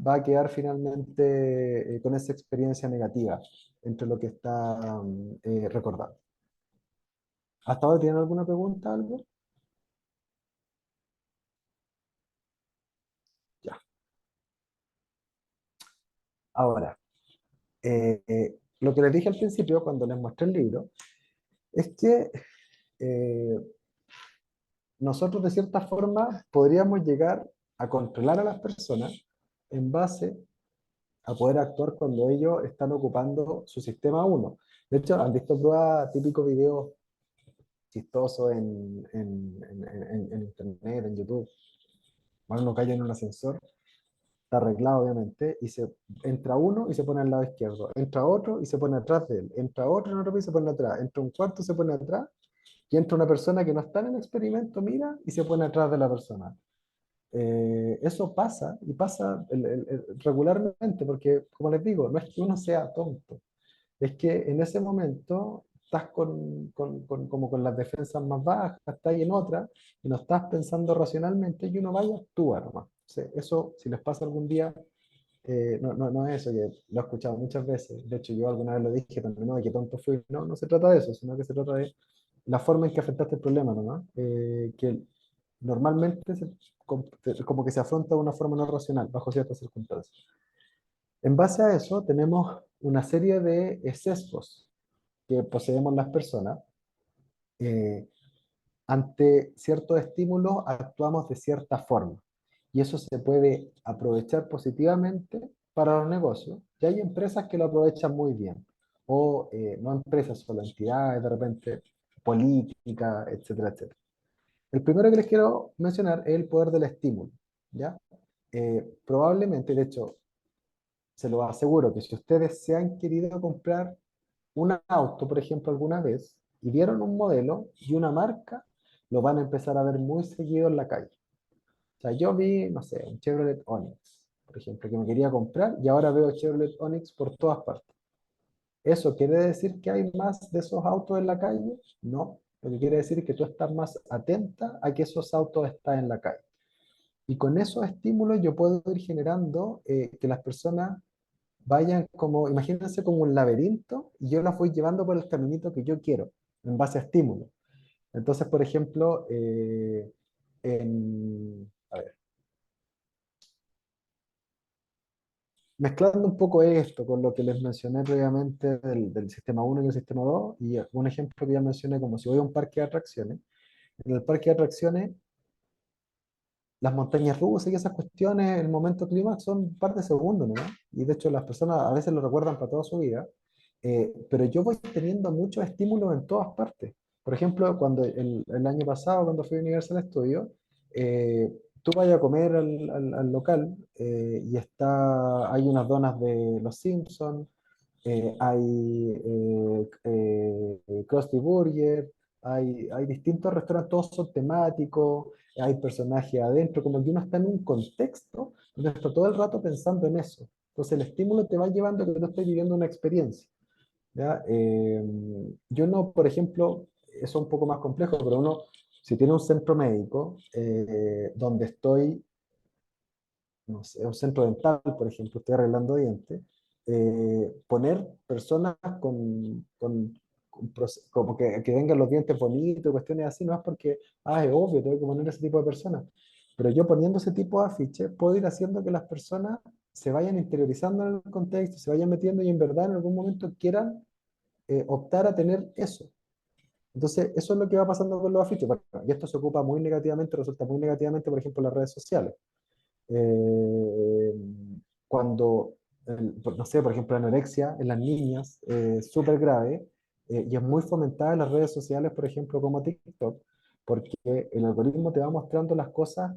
Speaker 1: va a quedar finalmente con esa experiencia negativa entre lo que está recordando. ¿Hasta ahora tienen alguna pregunta, algo? Ya. Ahora, lo que les dije al principio cuando les mostré el libro es que eh, nosotros de cierta forma podríamos llegar a controlar a las personas en base a poder actuar cuando ellos están ocupando su sistema uno. De hecho, han visto pruebas, típicos videos chistosos en internet, en YouTube. Bueno, uno cae en un ascensor, está arreglado obviamente, y entra uno y se pone al lado izquierdo, entra otro y se pone atrás de él, entra otro en otro piso y se pone atrás, entra un cuarto y se pone atrás, y entra una persona que no está en el experimento, mira, y se pone atrás de la persona. Eso pasa y pasa regularmente, porque como les digo, no es que uno sea tonto, es que en ese momento estás como con las defensas más bajas, estás ahí en otra y no estás pensando racionalmente y uno vaya, actúa nomás. Eso, si les pasa algún día, no es eso, que lo he escuchado muchas veces. De hecho, yo alguna vez lo dije también, no, que tonto fui. No, no se trata de eso, sino que se trata de la forma en que afectaste el problema nomás. Que normalmente como que se afronta de una forma no racional, bajo ciertas circunstancias. En base a eso, tenemos una serie de sesgos que poseemos las personas. eh, Ante ciertos estímulos actuamos de cierta forma y eso se puede aprovechar positivamente para los negocios. Y hay empresas que lo aprovechan muy bien, o no empresas, solo entidades, de repente políticas, etcétera, etcétera. El primero que les quiero mencionar es el poder del estímulo, ¿ya? Probablemente, de hecho, se lo aseguro que si ustedes se han querido comprar un auto, por ejemplo, alguna vez, y vieron un modelo y una marca, lo van a empezar a ver muy seguido en la calle. O sea, yo vi, no sé, un Chevrolet Onix, por ejemplo, que me quería comprar y ahora veo Chevrolet Onix por todas partes. ¿Eso quiere decir que hay más de esos autos en la calle? No. Lo que quiere decir es que tú estás más atenta a que esos autos están en la calle. Y con esos estímulos yo puedo ir generando que las personas vayan como, imagínense como un laberinto y yo las voy llevando por el caminito que yo quiero, en base a estímulos. Entonces, por ejemplo, a ver, mezclando un poco esto con lo que les mencioné previamente del sistema uno y el sistema 2 y un ejemplo que ya mencioné como si voy a un parque de atracciones, en el parque de atracciones las montañas rusas y esas cuestiones, el momento clímax son un par de segundos, ¿no? Y de hecho las personas a veces lo recuerdan para toda su vida, pero yo voy teniendo muchos estímulos en todas partes. Por ejemplo, cuando el año pasado, cuando fui a Universal Studios, tú vas a comer al local y hay unas donas de Los Simpsons, hay Krusty Burger, hay distintos restaurantes, todos son temáticos, hay personajes adentro, como que uno está en un contexto donde está todo el rato pensando en eso. Entonces el estímulo te va llevando a que tú estés viviendo una experiencia. ¿Ya? Yo no, por ejemplo, eso es un poco más complejo, pero uno, si tiene un centro médico donde estoy, no sé, un centro dental, por ejemplo, estoy arreglando dientes, poner personas como que vengan los dientes bonitos, cuestiones así, no es porque, es obvio, tengo que poner ese tipo de personas. Pero yo poniendo ese tipo de afiches, puedo ir haciendo que las personas se vayan interiorizando en el contexto, se vayan metiendo y en verdad en algún momento quieran optar a tener eso. Entonces, eso es lo que va pasando con los afiches. Bueno, y esto se ocupa muy negativamente, resulta muy negativamente, por ejemplo, en las redes sociales. Eh, Cuando, no sé, por ejemplo, la anorexia en las niñas es súper grave y es muy fomentada en las redes sociales, por ejemplo, como TikTok, porque el algoritmo te va mostrando las cosas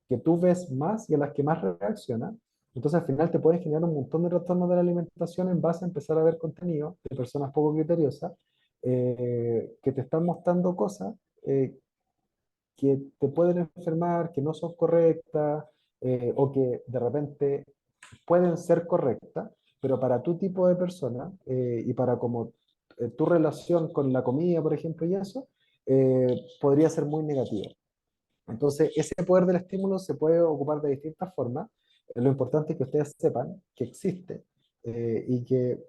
Speaker 1: que tú ves más y a las que más reaccionas. Entonces, al final te puede generar un montón de trastornos de la alimentación en base a empezar a ver contenido de personas poco criteriosas que te están mostrando cosas eh, que te pueden enfermar, que no son correctas o que de repente pueden ser correctas, pero para tu tipo de persona y para como tu relación con la comida, por ejemplo, y eso, podría ser muy negativo. Entonces, ese poder del estímulo se puede ocupar de distintas formas. Lo importante es que ustedes sepan que existe y que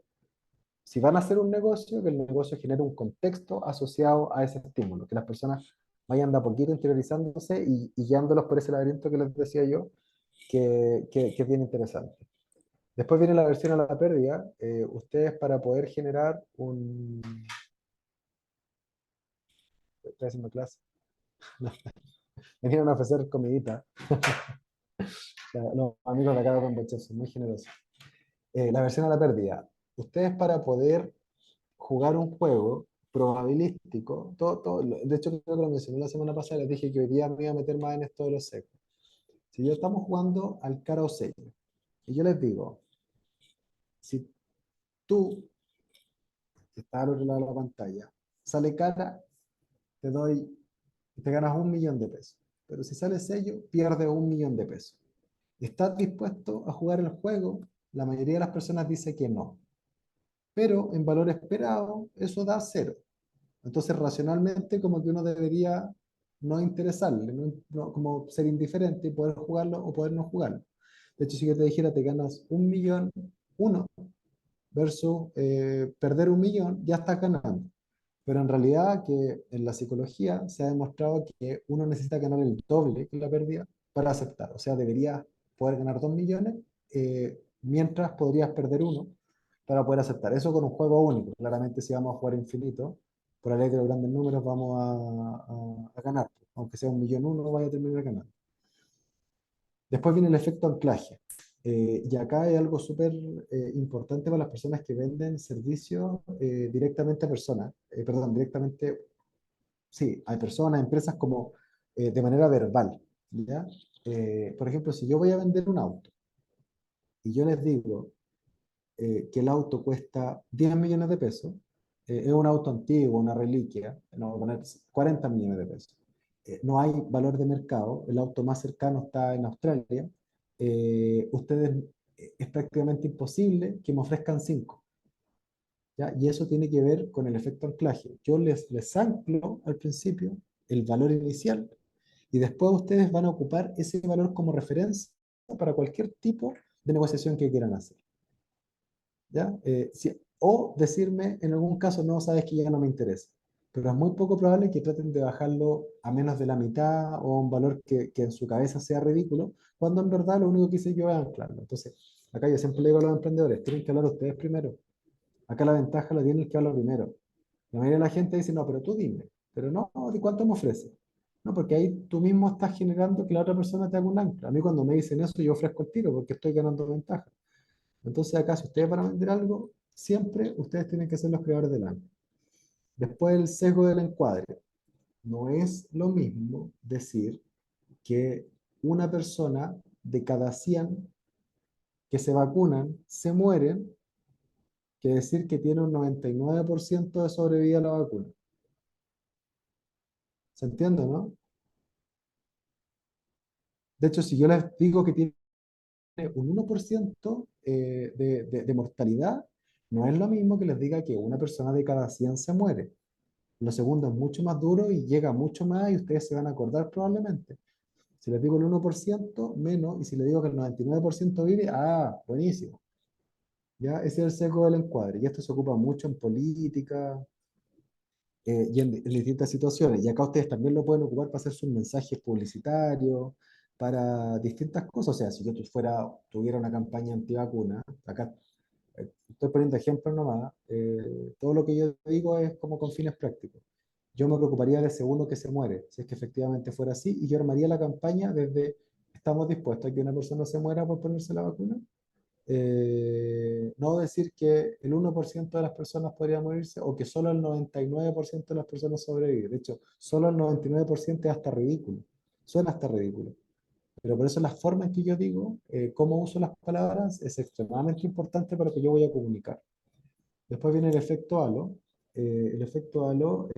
Speaker 1: si van a hacer un negocio, que el negocio genere un contexto asociado a ese estímulo, que las personas vayan de a poquito interiorizándose y guiándolos por ese laberinto que les decía yo, que es bien interesante. Después viene la versión a la pérdida. Ustedes para poder generar un... Estoy haciendo clase. Me vienen a ofrecer comidita. Los amigos de acá de Campeche son muy generosos. La versión a la pérdida. Ustedes para poder jugar un juego probabilístico, de hecho creo que lo mencioné la semana pasada, les dije que hoy día me iba a meter más en esto de los secos. Si yo estamos jugando al cara o sello, y yo les digo, si tú, que estás al otro lado de la pantalla, sale cara, te doy, te ganas 1 millón de pesos. Pero si sale sello, pierdes 1 millón de pesos. ¿Estás dispuesto a jugar el juego? La mayoría de las personas dice que no. Pero en valor esperado, eso da cero. Entonces, racionalmente, como que uno debería no interesarle, como ser indiferente y poder jugarlo o poder no jugarlo. De hecho, si yo te dijera, te ganas 1 millón, uno, versus perder 1 millón, ya estás ganando. Pero en realidad que en la psicología se ha demostrado que uno necesita ganar el doble que la pérdida para aceptar. O sea, deberías poder ganar 2 millones mientras podrías perder uno para poder aceptar. Eso con un juego único. Claramente si vamos a jugar infinito, por la ley de los grandes números vamos a ganar. Aunque sea 1 millón uno, vaya a terminar ganando. Después viene el efecto anclaje. Y acá hay algo súper importante para las personas que venden servicios directamente a personas, perdón, directamente, sí, a personas, a empresas como de manera verbal, ¿ya? Por ejemplo, si yo voy a vender un auto y yo les digo que el auto cuesta 10 millones de pesos, es un auto antiguo, una reliquia, no voy a poner 40 millones de pesos. No hay valor de mercado, el auto más cercano está en Australia, ustedes es prácticamente imposible que me ofrezcan 5. ¿Ya? Y eso tiene que ver con el efecto anclaje. Yo les anclo al principio el valor inicial y después ustedes van a ocupar ese valor como referencia para cualquier tipo de negociación que quieran hacer. ¿Ya? O decirme, en algún caso, no, sabes que ya no me interesa. Pero es muy poco probable que traten de bajarlo a menos de la mitad o a un valor que en su cabeza sea ridículo, cuando en verdad lo único que hice yo es anclarlo. Entonces, acá yo siempre le digo a los emprendedores, tienen que hablar ustedes primero. Acá la ventaja la tiene el que habla primero. La mayoría de la gente dice, no, pero tú dime. Pero no, ¿de cuánto me ofreces? No, porque ahí tú mismo estás generando que la otra persona te haga un ancla. A mí cuando me dicen eso, yo ofrezco el tiro porque estoy ganando ventaja. Entonces acá, si ustedes van a vender algo, siempre ustedes tienen que ser los creadores del ancla. Después el sesgo del encuadre. No es lo mismo decir que una persona de cada 100 que se vacunan se mueren que decir que tiene un 99% de sobrevida a la vacuna. ¿Se entiende, no? De hecho, si yo les digo que tiene un 1% de mortalidad, no es lo mismo que les diga que una persona de cada 100 se muere. Lo segundo es mucho más duro y llega mucho más y ustedes se van a acordar probablemente. Si les digo el 1% menos y si les digo que el 99% vive, ah, buenísimo. ¿Ya? Ese es el sesgo del encuadre. Y esto se ocupa mucho en política, y en distintas situaciones. Y acá ustedes también lo pueden ocupar para hacer sus mensajes publicitarios, para distintas cosas. O sea, si yo tuviera una campaña antivacuna, acá estoy poniendo ejemplos nomás, todo lo que yo digo es como con fines prácticos. Yo me preocuparía de ese uno que se muere, si es que efectivamente fuera así, y yo armaría la campaña desde, ¿estamos dispuestos a que una persona se muera por ponerse la vacuna? No decir que el 1% de las personas podría morirse o que solo el 99% de las personas sobreviven. De hecho, solo el 99% es hasta ridículo. Suena hasta ridículo. Pero por eso la forma en que yo digo, cómo uso las palabras, es extremadamente importante para lo que yo voy a comunicar. Después viene el efecto halo. El efecto halo,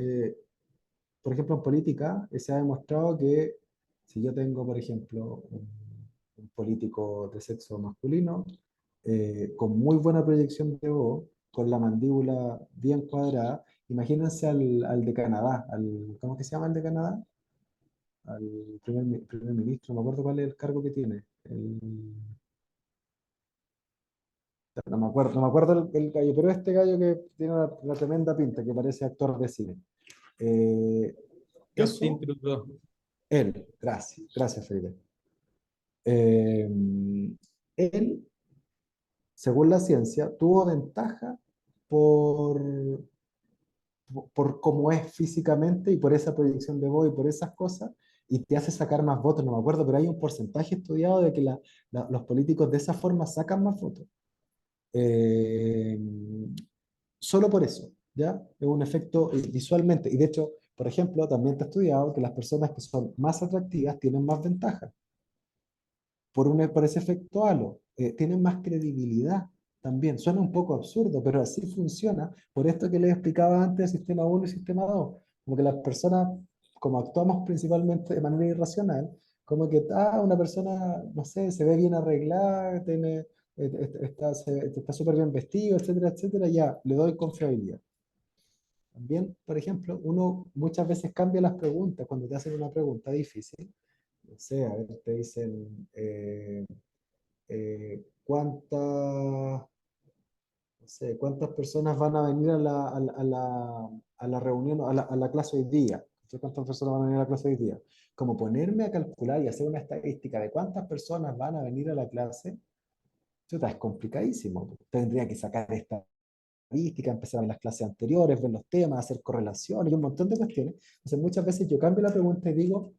Speaker 1: por ejemplo, en política, se ha demostrado que si yo tengo, por ejemplo, un político de sexo masculino, con muy buena proyección de voz, con la mandíbula bien cuadrada, imagínense al de Canadá, ¿cómo que se llama el de Canadá? Al primer ministro, no me acuerdo cuál es el cargo que tiene. No me acuerdo el gallo, pero este gallo que tiene la tremenda pinta, que parece actor de cine. Eh,
Speaker 3: Justin
Speaker 1: eso,
Speaker 3: Trudeau.
Speaker 1: él, gracias Felipe. Eh, Él, según la ciencia, tuvo ventaja por, por cómo es físicamente y por esa proyección de voz y por esas cosas, y te hace sacar más votos, no me acuerdo, pero hay un porcentaje estudiado de que los políticos de esa forma sacan más votos. Eh, Solo por eso, ¿ya? Es un efecto visualmente. Y de hecho, por ejemplo, también está estudiado que las personas que son más atractivas tienen más ventaja por ese efecto halo. Tienen más credibilidad también. Suena un poco absurdo, pero así funciona. Por esto que les explicaba antes, sistema uno y sistema 2. Como que las personas, como actuamos principalmente de manera irracional, como que una persona, no sé, se ve bien arreglada, está súper bien vestido, etcétera, etcétera, ya, le doy confiabilidad. También, por ejemplo, uno muchas veces cambia las preguntas cuando te hacen una pregunta difícil. No sé, a ver, te dicen, ¿cuántas, no sé, cuántas personas van a venir a la reunión, a la clase hoy día? ¿Cuántas personas van a venir a la clase hoy día? Como ponerme a calcular y hacer una estadística de cuántas personas van a venir a la clase, chuta, es complicadísimo. Tendría que sacar estadística, empezar a ver las clases anteriores, ver los temas, hacer correlaciones y un montón de cuestiones. Entonces muchas veces yo cambio la pregunta y digo,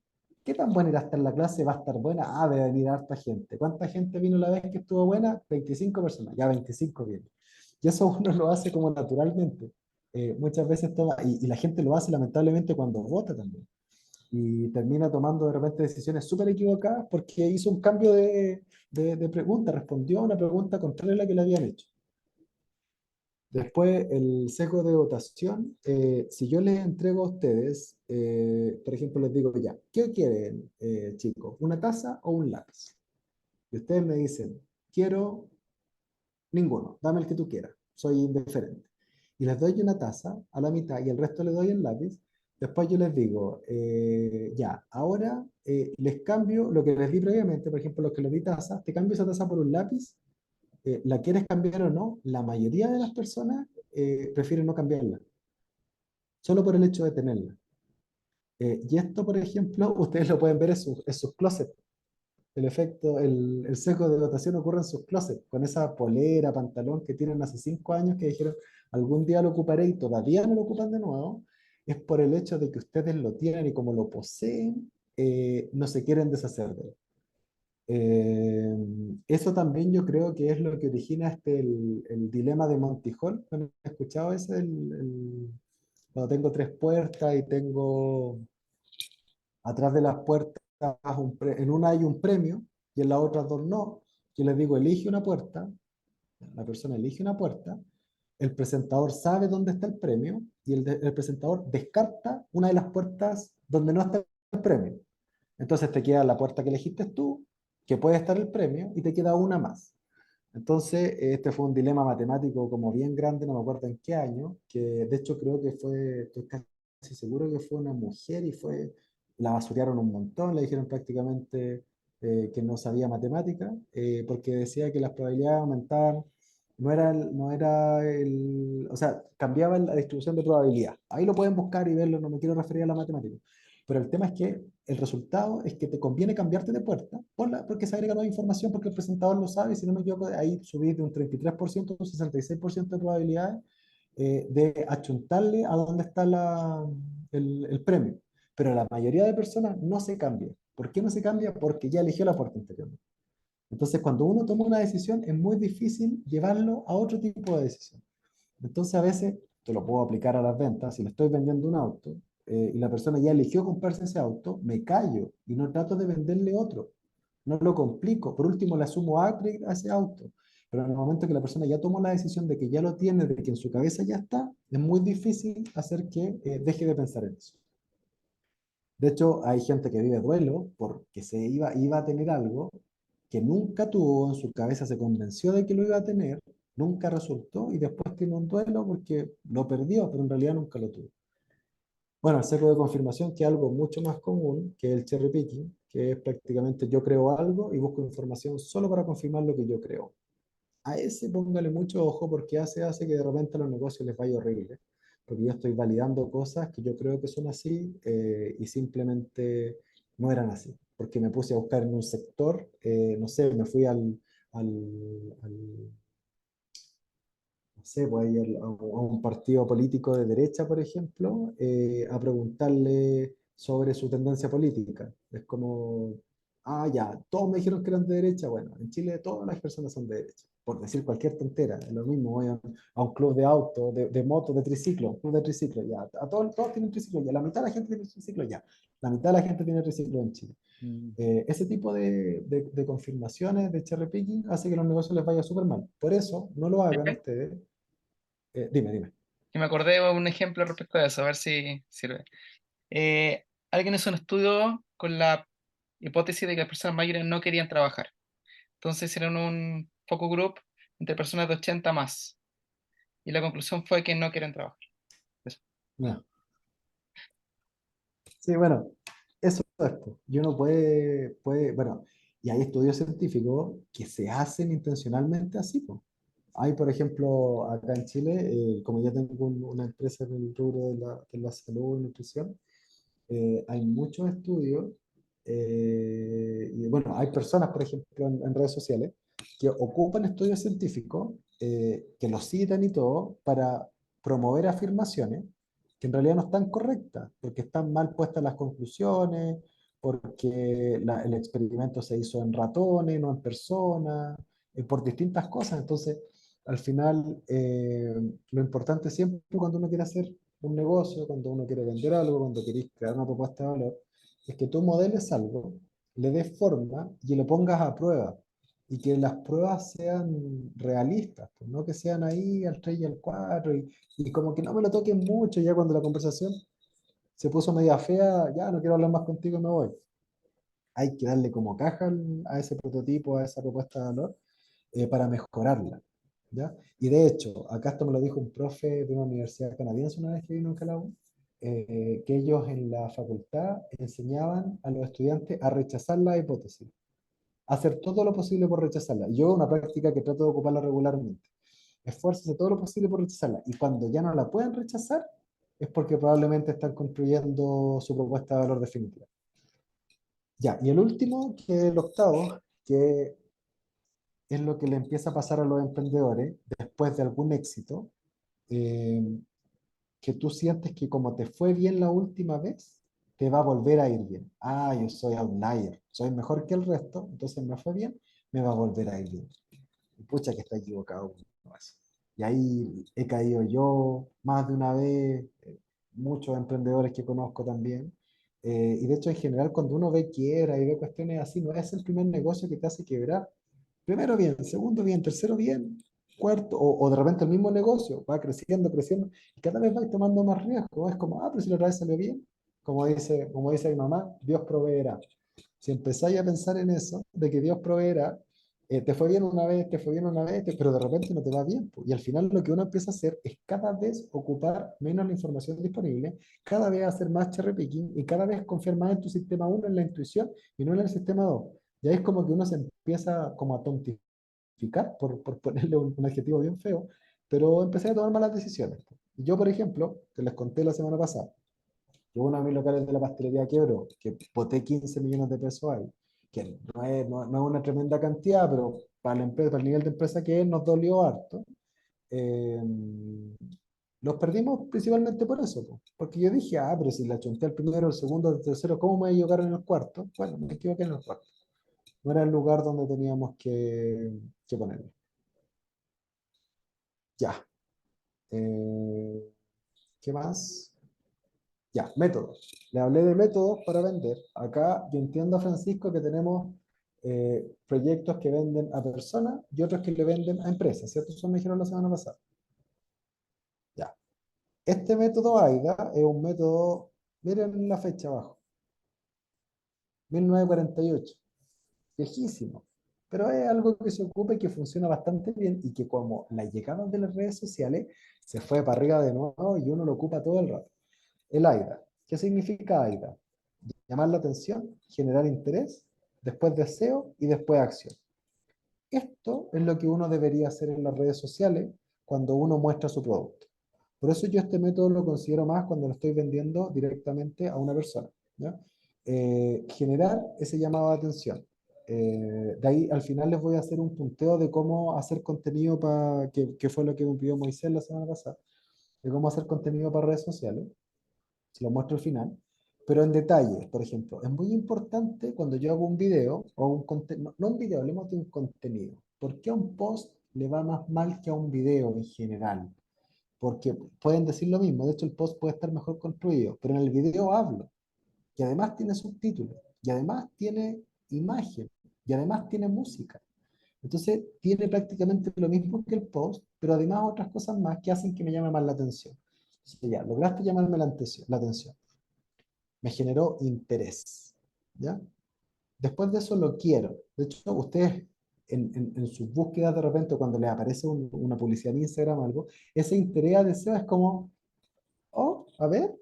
Speaker 1: ¿qué tan buena irá a estar la clase? ¿Va a estar buena? Debe venir harta gente. ¿Cuánta gente vino la vez que estuvo buena? 25 personas. Ya 25 vienen. Y eso uno lo hace como naturalmente. Muchas veces toma, y la gente lo hace lamentablemente cuando vota también. Y termina tomando de repente decisiones súper equivocadas porque hizo un cambio de pregunta, respondió a una pregunta contraria a la que le habían hecho. Después, el sesgo de votación, si yo les entrego a ustedes, por ejemplo, les digo ya, ¿qué quieren, chicos? ¿Una taza o un lápiz? Y ustedes me dicen, quiero ninguno, dame el que tú quieras, soy indiferente. Y les doy una taza a la mitad y el resto le doy el lápiz. Después yo les digo, ya, ahora les cambio lo que les di previamente, por ejemplo, los que les di taza, te cambio esa taza por un lápiz, la quieres cambiar o no, la mayoría de las personas prefieren no cambiarla, solo por el hecho de tenerla. Y esto, por ejemplo, ustedes lo pueden ver en sus closets. El efecto, el sesgo de votación ocurre en sus closets, con esa polera, pantalón que tienen hace 5 años que dijeron, algún día lo ocuparé y todavía no lo ocupan de nuevo, es por el hecho de que ustedes lo tienen y como lo poseen, no se quieren deshacer de él. Eso también yo creo que es lo que origina el dilema de Monty Hall. ¿Han escuchado ese? Cuando tengo 3 puertas y tengo atrás de las puertas, en una hay un premio y en las otras dos no. Yo les digo, elige una puerta, la persona elige una puerta, el presentador sabe dónde está el premio y el presentador descarta una de las puertas donde no está el premio. Entonces te queda la puerta que elegiste tú, que puede estar el premio, y te queda una más. Entonces, este fue un dilema matemático como bien grande, no me acuerdo en qué año, que de hecho creo que estoy casi seguro que fue una mujer y la basurearon un montón, le dijeron prácticamente que no sabía matemática, porque decía que las probabilidades aumentaban, o sea, cambiaba la distribución de probabilidad. Ahí lo pueden buscar y verlo, no me quiero referir a la matemática. pero el tema es que el resultado es que te conviene cambiarte de puerta porque se agrega nueva información, porque el presentador lo sabe, y si no me equivoco, ahí subís de un 33% a un 66% de probabilidades de achuntarle a dónde está el premio. Pero la mayoría de personas no se cambia. ¿Por qué no se cambia? Porque ya eligió la puerta anteriormente. Entonces, cuando uno toma una decisión, es muy difícil llevarlo a otro tipo de decisión. Entonces, a veces, te lo puedo aplicar a las ventas, si le estoy vendiendo un auto y la persona ya eligió comprarse ese auto, me callo y no trato de venderle otro. No lo complico. Por último, le asumo upgrade a ese auto. Pero en el momento que la persona ya tomó la decisión de que ya lo tiene, de que en su cabeza ya está, es muy difícil hacer que deje de pensar en eso. De hecho, hay gente que vive duelo porque iba a tener algo que nunca tuvo, en su cabeza se convenció de que lo iba a tener, nunca resultó y después tiene un duelo porque lo perdió, pero en realidad nunca lo tuvo. Bueno, el sesgo de confirmación, que es algo mucho más común que el cherry picking, que es prácticamente yo creo algo y busco información solo para confirmar lo que yo creo. A ese póngale mucho ojo porque hace que de repente a los negocios les vaya horrible, porque yo estoy validando cosas que yo creo que son así y simplemente no eran así, porque me puse a buscar en un sector, no sé, me fui al no sé, pues ir a un partido político de derecha, por ejemplo, a preguntarle sobre su tendencia política. Es como, ah, ya, todos me dijeron que eran de derecha. Bueno, en Chile todas las personas son de derecha, por decir cualquier tontera. Es lo mismo, voy a un club de auto, de moto, de triciclo, un club de triciclo, ya. Todos tienen triciclo, ya. La mitad de la gente tiene triciclo, ya. La mitad de la gente tiene triciclo en Chile. Ese tipo de confirmaciones de cherry picking hace que los negocios les vaya súper mal. Por eso, no lo hagan
Speaker 3: Felipe,
Speaker 1: ustedes. Dime.
Speaker 3: que me acordé de un ejemplo respecto a eso, a ver si sirve. Alguien hizo un estudio con la hipótesis de que las personas mayores no querían trabajar. Entonces hicieron un focus group entre personas de 80 más. Y la conclusión fue que no quieren trabajar. Eso.
Speaker 1: No. Sí, bueno, eso es, po. Y uno bueno, y hay estudios científicos que se hacen intencionalmente así, po. Hay, por ejemplo, acá en Chile, como ya tengo una empresa en el rubro de la salud y nutrición, hay muchos estudios, y bueno, hay personas, por ejemplo, en redes sociales, que ocupan estudios científicos, que los citan y todo, para promover afirmaciones que en realidad no están correctas, porque están mal puestas las conclusiones, porque el experimento se hizo en ratones, no en personas, por distintas cosas. Entonces, al final, lo importante siempre cuando uno quiere hacer un negocio, cuando uno quiere vender algo, cuando querés crear una propuesta de valor, es que tú modeles algo, le des forma y lo pongas a prueba. Y que las pruebas sean realistas, pues, no que sean ahí al 3 y al 4 y como que no me lo toquen mucho ya cuando la conversación se puso media fea, ya no quiero hablar más contigo, me voy. Hay que darle como caja a ese prototipo, a esa propuesta de valor, para mejorarla. ¿Ya? Y de hecho, acá esto me lo dijo un profe de una universidad canadiense una vez que vino en Calabo, que ellos en la facultad enseñaban a los estudiantes a rechazar la hipótesis, a hacer todo lo posible por rechazarla. Y yo una práctica que trato de ocuparla regularmente. Esfuércense todo lo posible por rechazarla. Y cuando ya no la pueden rechazar, es porque probablemente están construyendo su propuesta de valor definitiva. Ya, y el último, que es el octavo, que es lo que le empieza a pasar a los emprendedores después de algún éxito, eh, que tú sientes que como te fue bien la última vez, te va a volver a ir bien. Ah, yo soy outlier, soy mejor que el resto, entonces me fue bien, me va a volver a ir bien. Y pucha que está equivocado. Y ahí he caído yo más de una vez, muchos emprendedores que conozco también. Y de hecho, en general, cuando uno ve quiebra y ve cuestiones así, no es el primer negocio que te hace quebrar. Primero bien, segundo bien, tercero bien, cuarto, o de repente el mismo negocio va creciendo, y cada vez va tomando más riesgo. Es como, ah, pero si la otra vez salió bien, como dice mi mamá, Dios proveerá. Si empezáis a pensar en eso, de que Dios proveerá, te fue bien una vez, te fue bien una vez, pero de repente no te va bien, po. Y al final lo que uno empieza a hacer es cada vez ocupar menos la información disponible, cada vez hacer más cherry picking y cada vez confiar más en tu sistema uno, en la intuición y no en el sistema 2. Y ahí es como que uno se empieza como a tontificar, por ponerle un adjetivo bien feo, pero empecé a tomar malas decisiones. Yo, por ejemplo, que les conté la semana pasada, que uno de mis locales de la pastelería quebró, que boté 15 millones de pesos ahí, que no es una tremenda cantidad, pero para la empresa, para el nivel de empresa que es, nos dolió harto. Eh, los perdimos principalmente por eso, po. Porque yo dije, pero si la chunté al primero, el segundo, el tercero, ¿cómo me voy a equivocar en el cuarto? Bueno, me equivoqué en el cuarto. No era el lugar donde teníamos que ponerlo. Ya. ¿Qué más? Ya, métodos. Le hablé de métodos para vender. Acá yo entiendo, Francisco, que tenemos proyectos que venden a personas y otros que le venden a empresas, ¿cierto? Eso me dijeron la semana pasada. Ya. Este método AIDA es un método, miren la fecha abajo, 1948, viejísimo, pero es algo que se ocupa y que funciona bastante bien y que como la llegada de las redes sociales se fue para arriba de nuevo y uno lo ocupa todo el rato. El AIDA. ¿Qué significa AIDA? Llamar la atención, generar interés, después deseo y después acción. Esto es lo que uno debería hacer en las redes sociales cuando uno muestra su producto. Por eso yo este método lo considero más cuando lo estoy vendiendo directamente a una persona, ¿ya? Generar ese llamado de atención. De ahí al final les voy a hacer un punteo de cómo hacer contenido para, que fue lo que me pidió Moisés la semana pasada, de cómo hacer contenido para redes sociales. Se lo muestro al final, pero en detalle, por ejemplo, es muy importante cuando yo hago un video o un contenido, no un video, hablemos de un contenido. ¿Por qué a un post le va más mal que a un video en general? Porque pueden decir lo mismo, de hecho el post puede estar mejor construido, pero en el video hablo, y además tiene subtítulos, y además tiene imagen, y además tiene música. Entonces tiene prácticamente lo mismo que el post, pero además otras cosas más que hacen que me llame más la atención. Entonces ya, lograste llamarme la atención, me generó interés, ¿ya? Después de eso lo quiero. De hecho, ustedes en sus búsquedas de repente cuando les aparece una publicidad en Instagram o algo, ese interés a deseo es como, oh, a ver,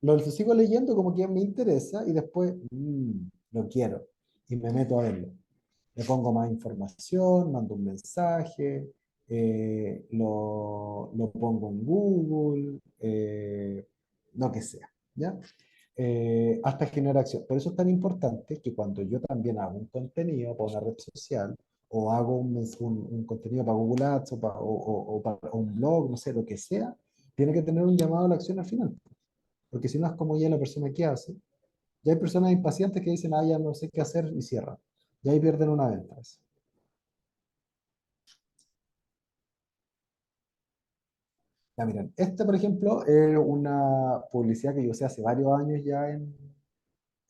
Speaker 1: lo sigo leyendo como que me interesa y después lo quiero y me meto a verlo. Le pongo más información, mando un mensaje, lo pongo en Google, lo que sea, ¿ya? Hasta generar acción. Por eso es tan importante que cuando yo también hago un contenido para una red social o hago un contenido para Google Ads o para un blog, no sé, lo que sea, tiene que tener un llamado a la acción al final. Porque si no es como ya la persona que hace. Ya hay personas impacientes que dicen, ya no sé qué hacer y cierran. Y ahí pierden una venta. Ya miren, esta por ejemplo es una publicidad que yo usé hace varios años ya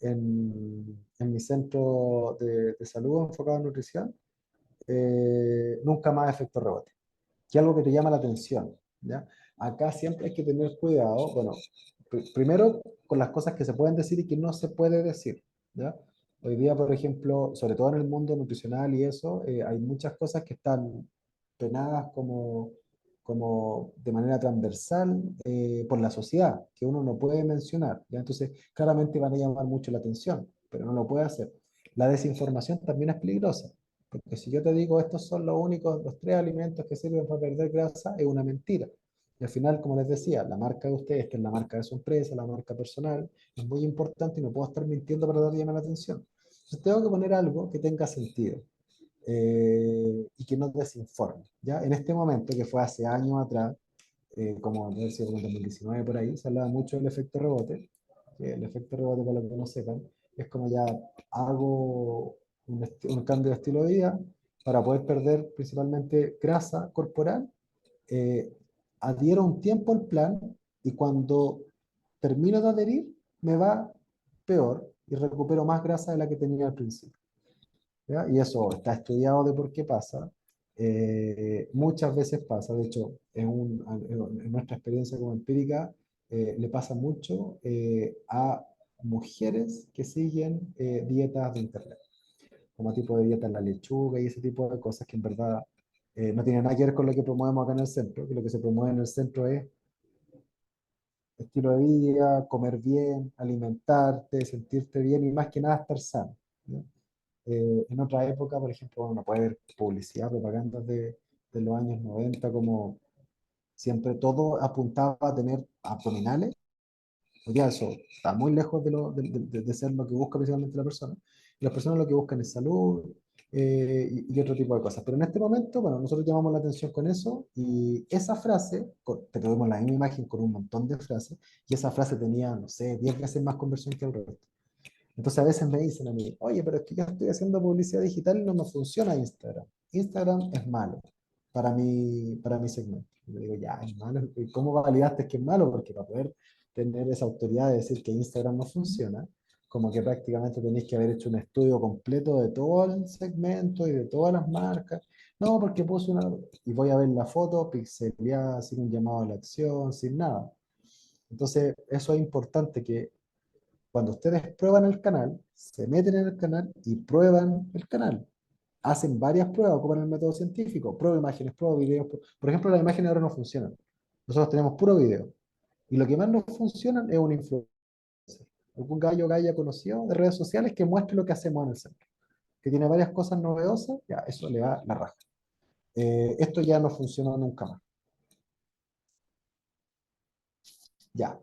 Speaker 1: en mi centro de salud enfocado en nutrición. Nunca más efecto rebote. Que algo que te llama la atención, ¿ya? Acá siempre hay que tener cuidado, bueno, primero con las cosas que se pueden decir y que no se puede decir, ¿ya? Hoy día, por ejemplo, sobre todo en el mundo nutricional y eso, hay muchas cosas que están penadas como de manera transversal por la sociedad, que uno no puede mencionar, ¿ya? Entonces, claramente van a llamar mucho la atención, pero no lo puede hacer. La desinformación también es peligrosa, porque si yo te digo estos son los únicos, los tres alimentos que sirven para perder grasa, es una mentira. Y al final, como les decía, la marca de ustedes, que es la marca de su empresa, la marca personal, es muy importante y no puedo estar mintiendo para dar llamar la atención. Entonces tengo que poner algo que tenga sentido y que no desinforme. ¿Ya? En este momento, que fue hace años atrás, como en el 2019 por ahí, se hablaba mucho del efecto rebote, que el efecto rebote, para los que no sepan, es como ya hago un cambio de estilo de vida para poder perder principalmente grasa corporal, eh, adhiero un tiempo al plan y cuando termino de adherir me va peor y recupero más grasa de la que tenía al principio. ¿Ya? Y eso está estudiado de por qué pasa. Muchas veces pasa, de hecho, en nuestra experiencia como empírica, le pasa mucho a mujeres que siguen dietas de internet, como tipo de dieta en la lechuga y ese tipo de cosas que en verdad no tienen nada que ver con lo que promovemos acá en el centro, que lo que se promueve en el centro es estilo de vida, comer bien, alimentarte, sentirte bien y más que nada estar sano, ¿no? En otra época, por ejemplo, uno puede ver publicidad, propaganda de los años 90 como siempre todo apuntaba a tener abdominales Hoy día eso está muy lejos de ser lo que busca principalmente la persona. Y las personas lo que buscan es salud y otro tipo de cosas. Pero en este momento, bueno, nosotros llamamos la atención con eso y esa frase, te tuvimos la misma imagen con un montón de frases y esa frase tenía, no sé, 10 veces más conversión que el resto. Entonces a veces me dicen a mí, oye, pero es que yo estoy haciendo publicidad digital y no me funciona Instagram. Instagram es malo para mi segmento. Y le digo, ya, es malo. ¿Y cómo validaste que es malo? Porque para poder tener esa autoridad de decir que Instagram no funciona, como que prácticamente tenéis que haber hecho un estudio completo de todo el segmento y de todas las marcas. No, porque puse una... Y voy a ver la foto pixeleada, sin un llamado a la acción, sin nada. Entonces, eso es importante que cuando ustedes prueban el canal, se meten en el canal y prueban el canal. Hacen varias pruebas, ocupan el método científico, prueba imágenes, prueba videos. Por ejemplo, las imágenes ahora no funcionan. Nosotros tenemos puro video. Y lo que más nos funciona es un influencer. Algún gallo o galla conocido de redes sociales que muestre lo que hacemos en el centro. Que tiene varias cosas novedosas, ya, eso le va la raja. Esto ya no funciona nunca más. Ya,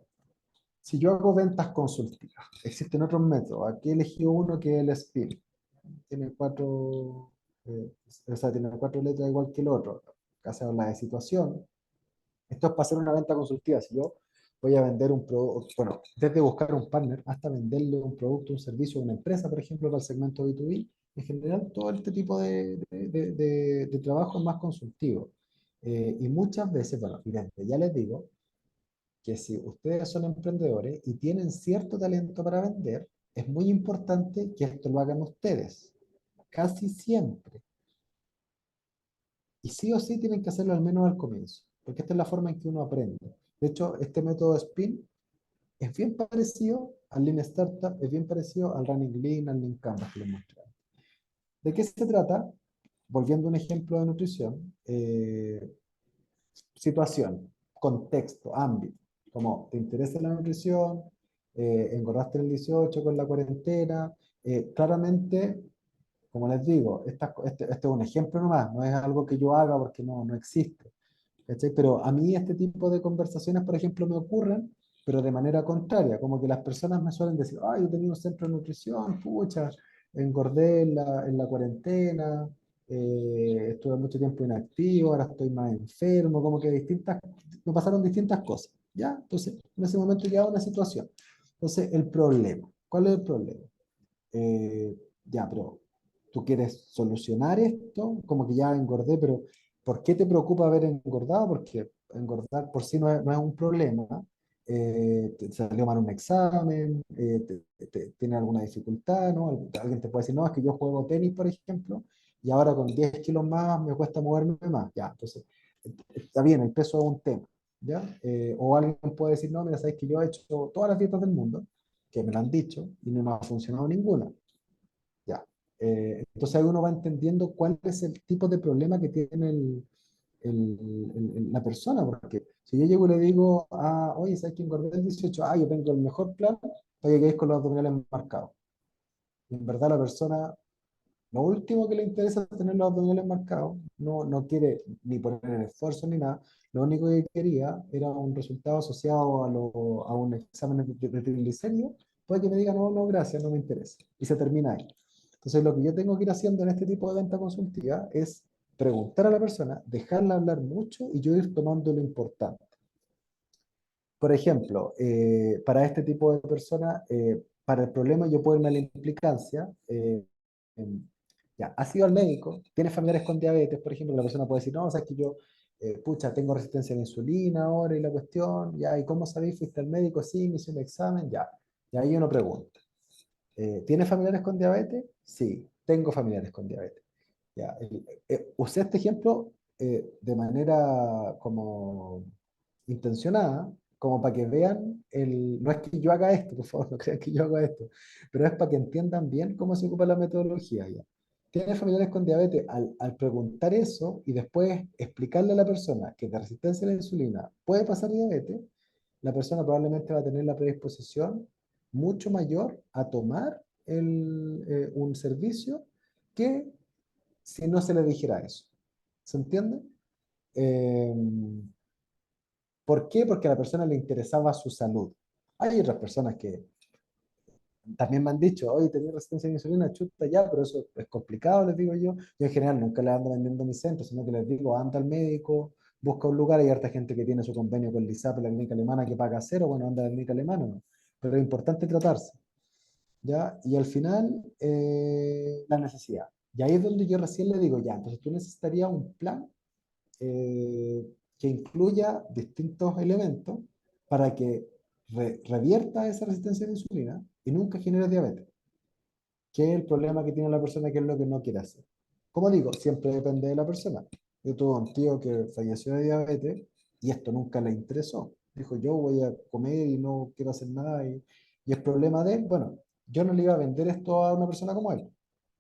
Speaker 1: si yo hago ventas consultivas, existen otros métodos. Aquí elegí uno que es el SPIN. Tiene o sea, tiene cuatro letras igual que el otro. Acá se habla de situación. Esto es para hacer una venta consultiva. Si yo voy a vender un producto, bueno, desde buscar un partner hasta venderle un producto, un servicio a una empresa, por ejemplo, para el segmento B2B, en general todo este tipo de trabajo es más consultivo. Y muchas veces, bueno, y desde ya les digo, que si ustedes son emprendedores y tienen cierto talento para vender, es muy importante que esto lo hagan ustedes, casi siempre. Y sí o sí tienen que hacerlo al menos al comienzo, porque esta es la forma en que uno aprende. De hecho, este método SPIN es bien parecido al Lean Startup, es bien parecido al Running Lean, al Lean Canvas que les mostré. ¿De qué se trata? Volviendo a un ejemplo de nutrición, situación, contexto, ámbito, como te interesa la nutrición, engordaste en el 18 con la cuarentena, claramente, como les digo, este es un ejemplo nomás, no es algo que yo haga porque no existe. ¿Cachai? Pero a mí este tipo de conversaciones, por ejemplo, me ocurren, pero de manera contraria, como que las personas me suelen decir, ay, yo tenía un centro de nutrición, pucha, engordé en la cuarentena, estuve mucho tiempo inactivo, ahora estoy más enfermo, como que me pasaron distintas cosas, ¿ya? Entonces, en ese momento ya una situación. Entonces, el problema, ¿cuál es el problema? Ya, pero tú quieres solucionar esto, como que ya engordé, pero ¿por qué te preocupa haber engordado? Porque engordar por sí no es un problema. Te salió mal un examen, tiene alguna dificultad, ¿no? Alguien te puede decir, no, es que yo juego tenis, por ejemplo, y ahora con 10 kilos más me cuesta moverme más. Ya, entonces, está bien, el peso es un tema, ¿ya? O alguien puede decir, no, mira, sabes que yo he hecho todas las dietas del mundo, que me lo han dicho, y no me ha funcionado ninguna. Ya. Entonces ahí uno va entendiendo cuál es el tipo de problema que tiene la persona, porque si yo llego y le digo, oye, ¿sabes que engordé el 18? Yo tengo el mejor plan para que quedes con los abdominales marcados. Y en verdad la persona, lo último que le interesa es tener los abdominales marcados, no quiere ni poner el esfuerzo ni nada, lo único que quería era un resultado asociado a un examen de triglicéridos, puede que me diga, no, no, gracias, no me interesa. Y se termina ahí. Entonces, lo que yo tengo que ir haciendo en este tipo de venta consultiva es preguntar a la persona, dejarla hablar mucho y yo ir tomando lo importante. Por ejemplo, para este tipo de personas, para el problema yo puedo irme a la implicancia. Ya, has ido al médico, tienes familiares con diabetes, por ejemplo, la persona puede decir, no, o sea, es que yo, pucha, tengo resistencia a la insulina ahora y la cuestión, ya, ¿y cómo sabéis? ¿Fuiste al médico? Sí, me hice un examen, ya. Y ahí uno pregunta. ¿Tienes familiares con diabetes? Sí, tengo familiares con diabetes. Ya, usé este ejemplo de manera como intencionada, como para que vean, no es que yo haga esto, por favor, no crean que yo haga esto, pero es para que entiendan bien cómo se ocupa la metodología ya. ¿Tienes familiares con diabetes? Al preguntar eso y después explicarle a la persona que de resistencia a la insulina puede pasar diabetes, la persona probablemente va a tener la predisposición mucho mayor a tomar un servicio que si no se le dijera eso. ¿Se entiende? Eh, ¿Por qué? Porque a la persona le interesaba su salud. Hay otras personas que también me han dicho, oye, tenía resistencia a la insulina, chuta ya, pero eso es complicado, les digo yo. Yo en general nunca les ando vendiendo mi centro, sino que les digo, anda al médico, busca un lugar. Hay harta gente que tiene su convenio con el ISAP, la clínica alemana, que paga cero, bueno, anda a la clínica alemana, ¿no? Pero es importante tratarse, ¿ya? Y al final, la necesidad. Y ahí es donde yo recién le digo, ya, entonces tú necesitarías un plan que incluya distintos elementos para que revierta esa resistencia a la insulina y nunca genere diabetes, que es el problema que tiene la persona, que es lo que no quiere hacer. Como digo, siempre depende de la persona. Yo tuve un tío que falleció de diabetes y esto nunca le interesó. Dijo, yo voy a comer y no quiero hacer nada. Y el problema de él, bueno, yo no le iba a vender esto a una persona como él.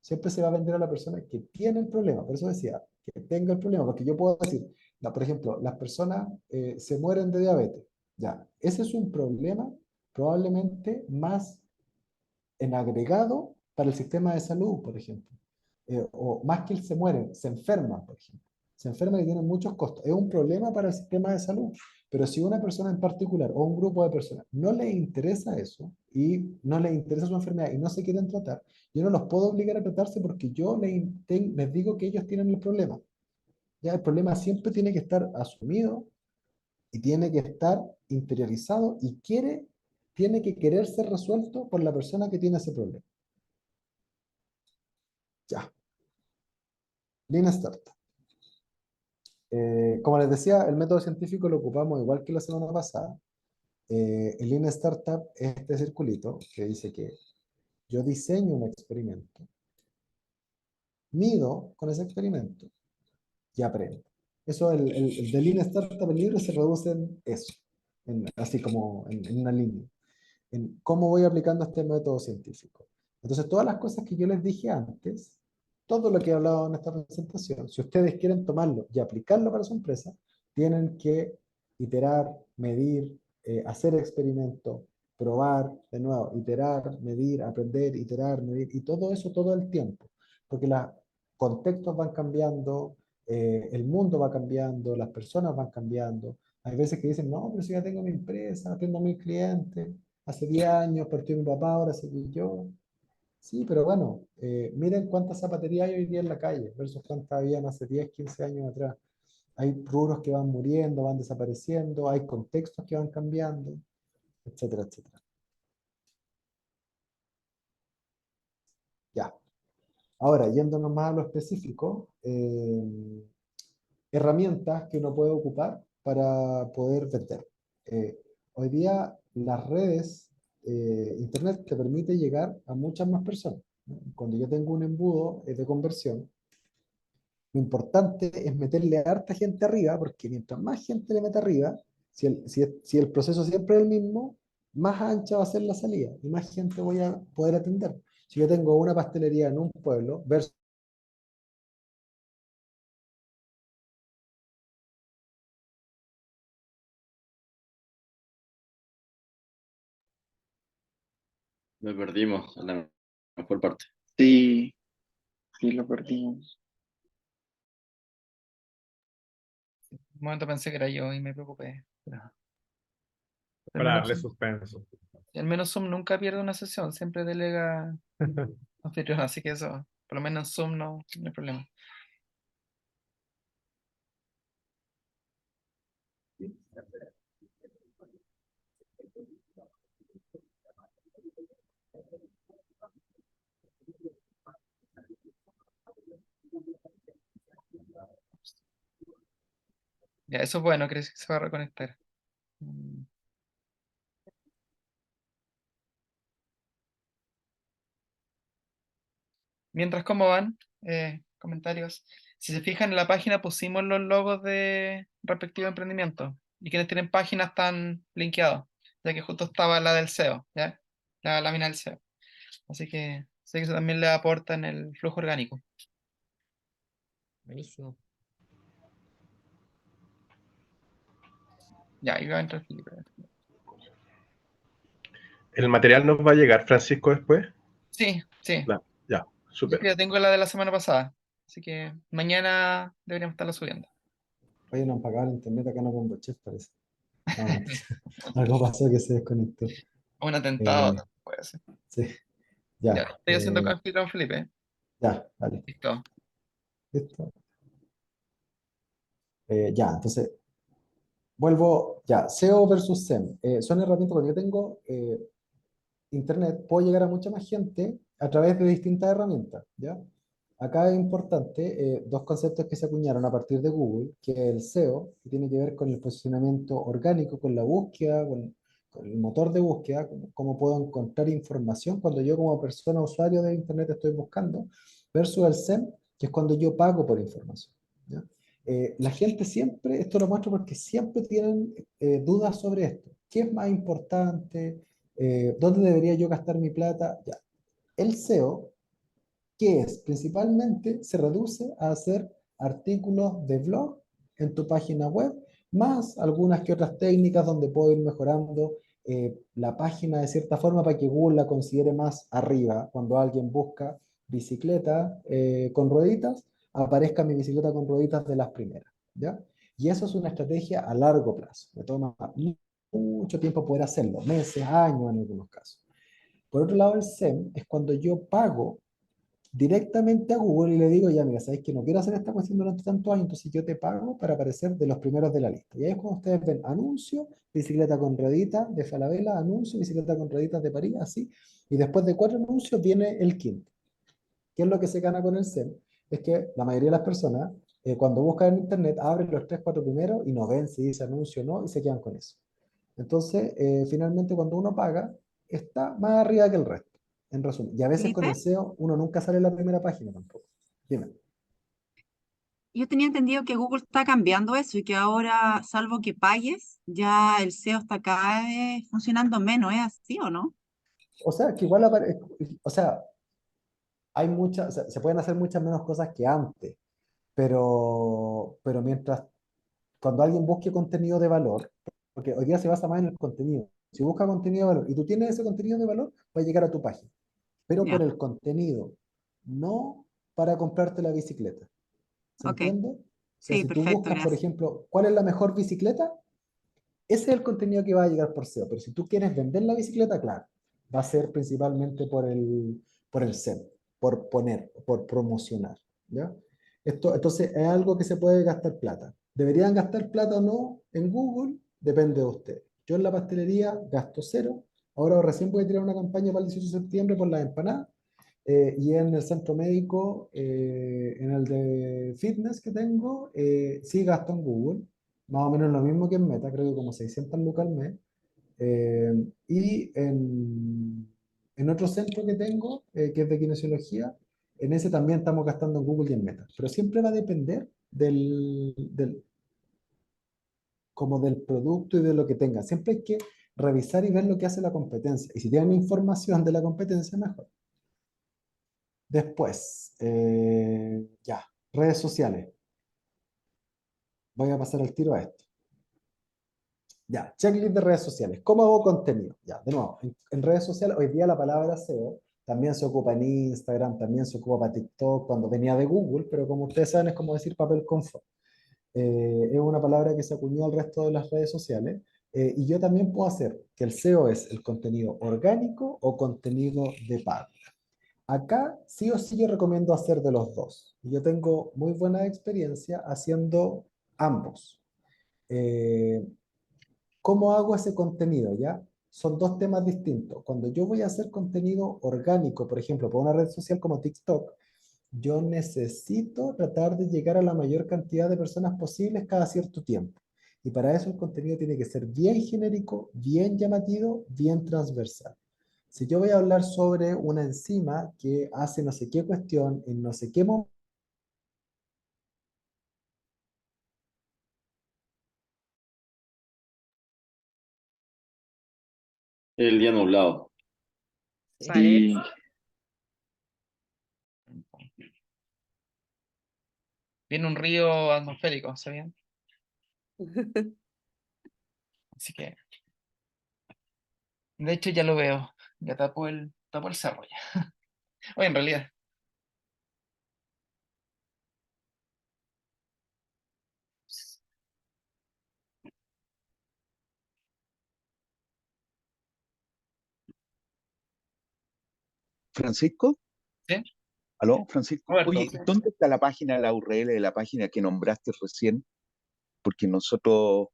Speaker 1: Siempre se va a vender a la persona que tiene el problema. Por eso decía, que tenga el problema, porque yo puedo decir, por ejemplo, las personas se mueren de diabetes. Ya, ese es un problema probablemente más en agregado para el sistema de salud, por ejemplo. O más que se mueren, se enferman, por ejemplo. Se enferman y tienen muchos costos. Es un problema para el sistema de salud. Pero si una persona en particular o un grupo de personas no le interesa eso y no le interesa su enfermedad y no se quieren tratar, yo no los puedo obligar a tratarse porque yo les digo que ellos tienen el problema. Ya el problema siempre tiene que estar asumido y tiene que estar interiorizado y tiene que querer ser resuelto por la persona que tiene ese problema. Ya, Lean Startup. Como les decía, el método científico lo ocupamos igual que la semana pasada. El Lean Startup es este circulito que dice que yo diseño un experimento, mido con ese experimento y aprendo. Eso, el de Lean Startup, el libro se reduce en eso, así como en una línea, en cómo voy aplicando este método científico. Entonces, todas las cosas que yo les dije antes, todo lo que he hablado en esta presentación, si ustedes quieren tomarlo y aplicarlo para su empresa, tienen que iterar, medir, hacer experimentos, probar de nuevo, iterar, medir, aprender, iterar, medir, y todo eso todo el tiempo, porque los contextos van cambiando, el mundo va cambiando, las personas van cambiando. Hay veces que dicen, no, pero si ya tengo mi empresa, atiendo a mis clientes, hace 10 años partió mi papá, ahora seguí yo. Sí, pero bueno, miren cuántas zapaterías hay hoy día en la calle versus cuántas habían hace 10, 15 años atrás. Hay rubros que van muriendo, van desapareciendo, hay contextos que van cambiando, etcétera, etcétera. Ya. Ahora, yéndonos más a lo específico, herramientas que uno puede ocupar para poder vender. Hoy día las redes, Internet te permite llegar a muchas más personas, ¿no? Cuando yo tengo un embudo de conversión, lo importante es meterle a harta gente arriba, porque mientras más gente le mete arriba, si el proceso siempre es el mismo, más ancha va a ser la salida y más gente voy a poder atender. Si yo tengo una pastelería en un pueblo versus...
Speaker 4: Lo perdimos a la mejor parte.
Speaker 5: Sí, sí lo perdimos.
Speaker 3: Un momento pensé que era yo y me preocupé. Al
Speaker 6: Para
Speaker 3: menos,
Speaker 6: darle suspenso.
Speaker 3: al menos Zoom nunca pierde una sesión, siempre delega anfitrión, así que eso, por lo menos en Zoom no hay problema. Ya, eso es bueno, creo que se va a reconectar. Mm. Mientras, ¿cómo van? Comentarios. Si se fijan en la página pusimos los logos de respectivo emprendimiento y quienes tienen páginas están linkeados, ya que justo estaba la del SEO, ¿ya? La lámina del SEO. Así que sé que eso también le aporta en el flujo orgánico.
Speaker 7: Buenísimo.
Speaker 3: Ya, ahí va a entrar Felipe.
Speaker 6: ¿El material nos va a llegar, Francisco, después?
Speaker 3: Sí, sí.
Speaker 6: Ya,
Speaker 3: Yo
Speaker 6: súper.
Speaker 3: ya tengo la de la semana pasada, así que mañana deberíamos estarla subiendo.
Speaker 1: Oye, no han pagado el internet acá, no con chef, parece. No, mentira. Algo pasó que se desconectó.
Speaker 3: Un atentado,
Speaker 1: Eh,
Speaker 3: puede ser.
Speaker 1: sí,
Speaker 3: Ya,
Speaker 1: ya,
Speaker 3: estoy haciendo con Felipe.
Speaker 1: ya, vale.
Speaker 3: Listo.
Speaker 1: Listo. Ya, entonces, vuelvo, ya, SEO versus SEM. Son herramientas, cuando yo tengo Internet, puedo llegar a mucha más gente a través de distintas herramientas, ¿ya? Acá es importante dos conceptos que se acuñaron a partir de Google, que es el SEO, que tiene que ver con el posicionamiento orgánico, con la búsqueda, con el motor de búsqueda, cómo puedo encontrar información cuando yo como persona usuario de Internet estoy buscando, versus el SEM, que es cuando yo pago por información, ¿ya? La gente siempre, esto lo muestro porque siempre tienen dudas sobre esto. ¿Qué es más importante? ¿Dónde debería yo gastar mi plata? Ya. El SEO, ¿qué es? Principalmente se reduce a hacer artículos de blog en tu página web, más algunas que otras técnicas donde puedo ir mejorando la página de cierta forma para que Google la considere más arriba. Cuando alguien busca bicicleta con rueditas, aparezca mi bicicleta con rueditas de las primeras, ¿ya? Y eso es una estrategia a largo plazo. Me toma mucho tiempo poder hacerlo, meses, años en algunos casos. Por otro lado, el SEM es cuando yo pago directamente a Google y le digo, ya, mira, sabéis que no quiero hacer esta cuestión durante tantos años, entonces yo te pago para aparecer de los primeros de la lista. Y ahí es cuando ustedes ven anuncio, bicicleta con rueditas de Falabella, anuncio, bicicleta con rueditas de París, así. Y después de 4 anuncios viene el quinto. ¿Qué es lo que se gana con el SEM? Es que la mayoría de las personas, cuando buscan en Internet, abren los 3 4 primeros y no ven si dice anuncio o no y se quedan con eso. Entonces, finalmente, cuando uno paga, está más arriba que el resto, en resumen. Y a veces con
Speaker 7: Felipe,
Speaker 1: el SEO, uno nunca sale en la primera página tampoco. Dime.
Speaker 7: yo tenía entendido que Google está cambiando eso y que ahora, salvo que pagues, ya el SEO está cada vez funcionando menos, ¿es así o no?
Speaker 1: O sea, que igual, o sea, hay muchas, o sea, se pueden hacer muchas menos cosas que antes, pero mientras, cuando alguien busque contenido de valor, porque hoy día se basa más en el contenido. Si busca contenido de valor y tú tienes ese contenido de valor, va a llegar a tu página. Pero por
Speaker 7: Ya,
Speaker 1: el contenido, no para comprarte la bicicleta. ¿Se
Speaker 7: ok.
Speaker 1: entiende? O sea,
Speaker 7: Sí,
Speaker 1: si tú
Speaker 7: perfecto,
Speaker 1: buscas, por
Speaker 7: gracias.
Speaker 1: ejemplo, cuál es la mejor bicicleta, ese es el contenido que va a llegar por SEO. Pero si tú quieres vender la bicicleta, claro, va a ser principalmente por el SEM, por poner, por promocionar, ¿ya? Esto, entonces, es algo que se puede gastar plata. ¿Deberían gastar plata o no en Google? Depende de ustedes. Yo en la pastelería gasto cero. Ahora recién voy a tirar una campaña para el 18 de septiembre por las empanadas. Y en el centro médico, en el de fitness que tengo, sí gasto en Google, más o menos lo mismo que en Meta, creo que como 600 lucas al mes. Eh, y en otro centro que tengo, que es de kinesiología, en ese también estamos gastando en Google y en Meta. Pero siempre va a depender como del producto y de lo que tenga. Siempre hay que revisar y ver lo que hace la competencia. Y si tienen información de la competencia, mejor. Después, ya, redes sociales. Voy a pasar al tiro a esto. Ya, checklist de redes sociales. ¿Cómo hago contenido? Ya, de nuevo, en redes sociales, hoy día la palabra SEO también se ocupa en Instagram, también se ocupa para TikTok, cuando venía de Google, pero como ustedes saben es como decir papel confort. Es una palabra que se acuñó al resto de las redes sociales. Y yo también puedo hacer que el SEO es el contenido orgánico o contenido de pago. Acá sí o sí yo recomiendo hacer de los dos. Yo tengo muy buena experiencia haciendo ambos. Eh, ¿Cómo hago ese contenido? ¿Ya? Son dos temas distintos. Cuando yo voy a hacer contenido orgánico, por ejemplo, por una red social como TikTok, yo necesito tratar de llegar a la mayor cantidad de personas posibles cada cierto tiempo. Y para eso el contenido tiene que ser bien genérico, bien llamativo, bien transversal. Si yo voy a hablar sobre una enzima que hace no sé qué cuestión en no sé qué momento,
Speaker 4: El día nublado.
Speaker 5: Sí,
Speaker 3: Viene un río atmosférico, ¿sabían? Así que, de hecho, ya lo veo. Ya tapó el cerro ya. Oye, en realidad,
Speaker 2: Francisco,
Speaker 3: ¿Sí?
Speaker 2: ¿aló, Francisco?
Speaker 3: Roberto,
Speaker 2: Oye,
Speaker 3: sí.
Speaker 2: ¿dónde está la página, la URL de la página que nombraste recién? Porque nosotros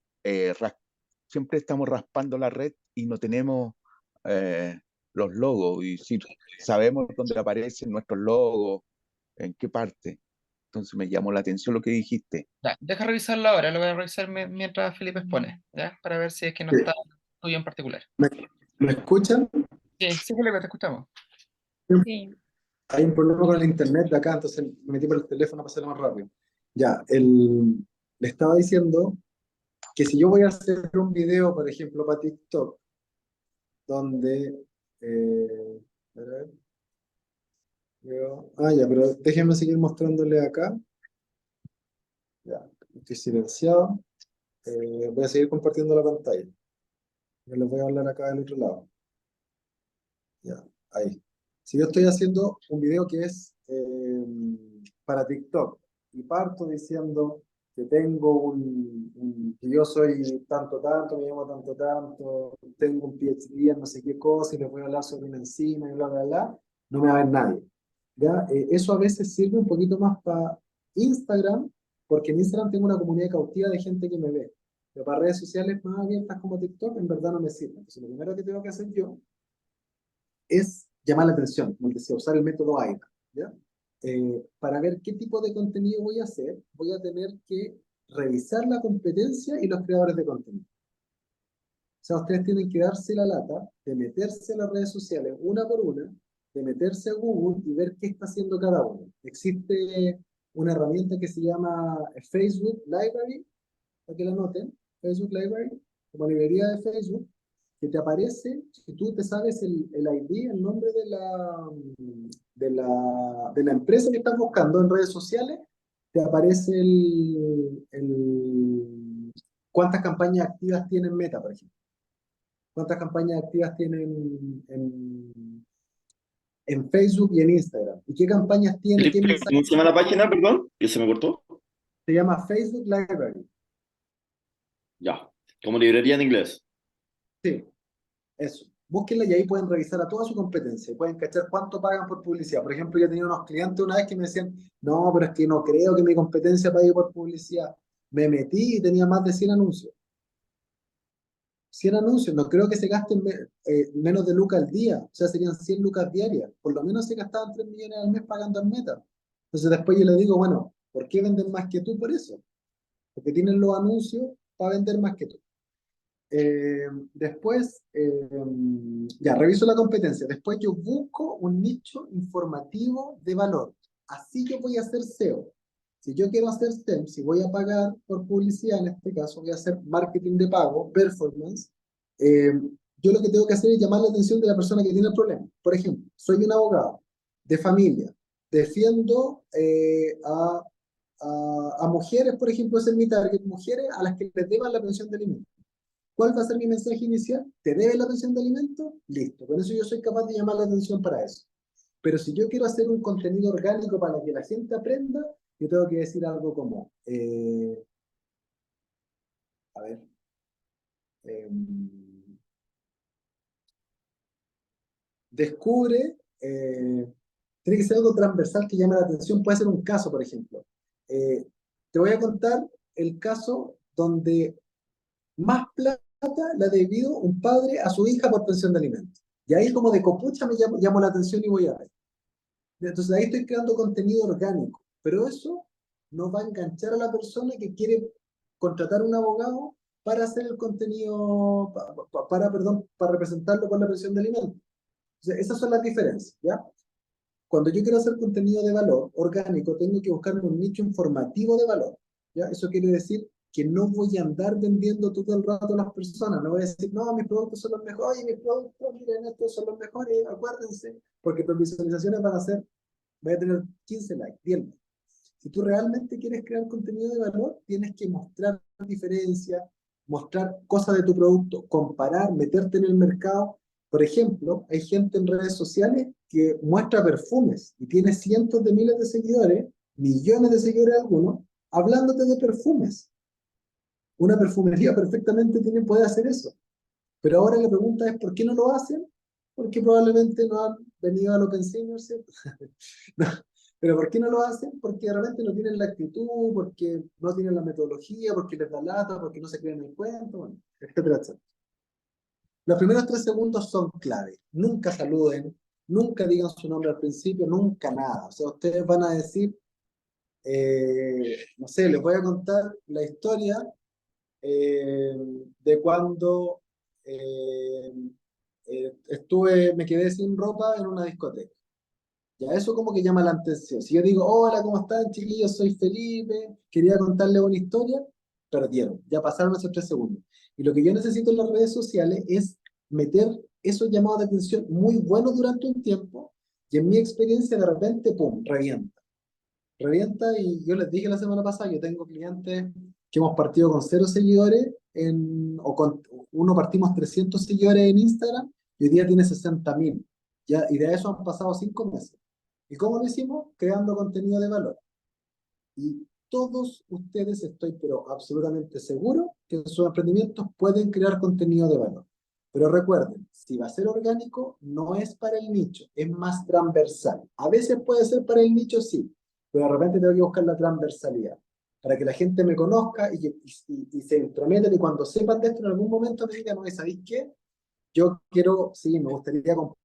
Speaker 2: siempre estamos raspando la red y no tenemos eh, los logos, y si sabemos dónde aparecen nuestros logos, en qué parte. Entonces me llamó la atención lo que dijiste.
Speaker 3: Ya, deja revisarlo ahora, lo voy a revisar mientras Felipe expone, ¿ya? Para ver si es que no
Speaker 1: Sí.
Speaker 3: está tuyo en particular.
Speaker 1: ¿Me escuchan?
Speaker 3: Sí, sí, Felipe, te escuchamos.
Speaker 5: Sí.
Speaker 1: Hay un problema con el internet de acá, entonces me metí por el teléfono para hacerlo más rápido. Ya, le estaba diciendo que si yo voy a hacer un video, por ejemplo, para TikTok, donde... a ver, ya, pero déjenme seguir mostrándole acá. Ya, estoy silenciado. Voy a seguir compartiendo la pantalla. Yo les voy a hablar acá del otro lado. Ya, ahí. Si yo estoy haciendo un video que es para TikTok y parto diciendo que tengo que yo soy tanto, tanto, me llamo tanto, tanto, tengo un PhD en no sé qué cosa y les voy a hablar sobre una enzima y bla, bla, bla, no me va a ver nadie. ¿Ya? Eso a veces sirve un poquito más para Instagram, porque en Instagram tengo una comunidad cautiva de gente que me ve. Pero para redes sociales más abiertas como TikTok, en verdad no me sirve. Entonces, lo primero que tengo que hacer yo es llamar la atención, como decía, usar el método AIDA, ¿ya? Para ver qué tipo de contenido voy a hacer, voy a tener que revisar la competencia y los creadores de contenido. O sea, ustedes tienen que darse la lata de meterse a las redes sociales una por una, de meterse a Google y ver qué está haciendo cada uno. Existe una herramienta que se llama Facebook Library, para que la noten, Facebook Library, como librería de Facebook, que te aparece, si tú te sabes el ID, el nombre de la empresa que estás buscando en redes sociales, te aparece cuántas campañas activas tiene Meta, por ejemplo. Cuántas campañas activas tienen en Facebook y en Instagram. ¿Y qué campañas tiene? ¿Qué
Speaker 4: Felipe,
Speaker 1: mensajes?
Speaker 4: ¿cómo se llama la página, perdón? Que se me cortó.
Speaker 1: Se llama Facebook Library.
Speaker 4: Ya, como librería en inglés.
Speaker 1: Sí. Eso. Búsquenla y ahí pueden revisar a toda su competencia. Y pueden cachar cuánto pagan por publicidad. Por ejemplo, yo tenía unos clientes una vez que me decían, no, pero es que no creo que mi competencia pague por publicidad. Me metí y tenía más de 100 anuncios. 100 anuncios, no creo que se gasten menos de lucas al día. O sea, serían 100 lucas diarias. Por lo menos se gastaban 3 millones al mes pagando al Meta. Entonces después yo le digo, bueno, ¿por qué venden más que tú por eso? Porque tienen los anuncios para vender más que tú. Después, ya, reviso la competencia. Después yo busco un nicho informativo de valor. Así yo voy a hacer SEO. Si yo quiero hacer SEM, si voy a pagar por publicidad, en este caso voy a hacer marketing de pago, performance, yo lo que tengo que hacer es llamar la atención de la persona que tiene el problema. Por ejemplo, soy un abogado de familia, defiendo a mujeres, por ejemplo, ese es mi target, mujeres a las que les deban la pensión de alimentos. ¿Cuál va a ser mi mensaje inicial? ¿Te debe la pensión de alimentos? Listo. Con eso yo soy capaz de llamar la atención para eso. Pero si yo quiero hacer un contenido orgánico para que la gente aprenda, yo tengo que decir algo como, a ver, descubre, tiene que ser algo transversal que llame la atención. Puede ser un caso, por ejemplo. Te voy a contar el caso donde más plata le ha debido un padre a su hija por pensión de alimentos. Y ahí como de copucha me llamo la atención y voy a ver. Entonces ahí estoy creando contenido orgánico. Pero eso no va a enganchar a la persona que quiere contratar un abogado para hacer el contenido, para representarlo por la pensión de alimentos. Entonces, esas son las diferencias, ¿ya? Cuando yo quiero hacer contenido de valor orgánico, tengo que buscarme un nicho informativo de valor, ¿ya? Eso quiere decir que no voy a andar vendiendo todo el rato a las personas, no voy a decir, no, mis productos son los mejores, mis productos, miren, estos son los mejores, acuérdense, porque tus visualizaciones van a ser, voy a tener 15 likes, 10 likes. Si tú realmente quieres crear contenido de valor, tienes que mostrar diferencias, mostrar cosas de tu producto, comparar, meterte en el mercado. Por ejemplo, hay gente en redes sociales que muestra perfumes y tiene cientos de miles de seguidores, millones de seguidores algunos, hablándote de perfumes. Una perfumería perfectamente puede hacer eso. Pero ahora la pregunta es, ¿por qué no lo hacen? Porque probablemente no han venido al Open Senior, ¿cierto? No, pero ¿por qué no lo hacen? Porque realmente no tienen la actitud, porque no tienen la metodología, porque les da lata, porque no se creen el cuento, bueno, etcétera, etcétera. Los primeros 3 segundos son clave. Nunca saluden, nunca digan su nombre al principio, nunca nada. O sea, ustedes van a decir, no sé, les voy a contar la historia eh, de cuando eh, me quedé sin ropa en una discoteca. Ya, eso como que llama la atención. Si yo digo, hola, ¿cómo están, chiquillos? Soy Felipe, quería contarles una historia, perdieron, ya pasaron esos 3 segundos. Y lo que yo necesito en las redes sociales es meter esos llamados de atención muy buenos durante un tiempo, y en mi experiencia de repente, ¡pum!, revienta. Revienta, y yo les dije la semana pasada, yo tengo clientes que hemos partido con 0 seguidores, o con uno partimos 300 seguidores en Instagram, y hoy día tiene 60.000. Ya, y de eso han pasado 5 meses. ¿Y cómo lo hicimos? Creando contenido de valor. Y todos ustedes, estoy pero absolutamente seguro, que en sus emprendimientos pueden crear contenido de valor. Pero recuerden, si va a ser orgánico, no es para el nicho, es más transversal. A veces puede ser para el nicho, sí, pero de repente tengo que buscar la transversalidad, para que la gente me conozca y se entrometen, y cuando sepan de esto en algún momento me digan, no, ¿sabéis qué? Yo quiero, sí, me gustaría comprar.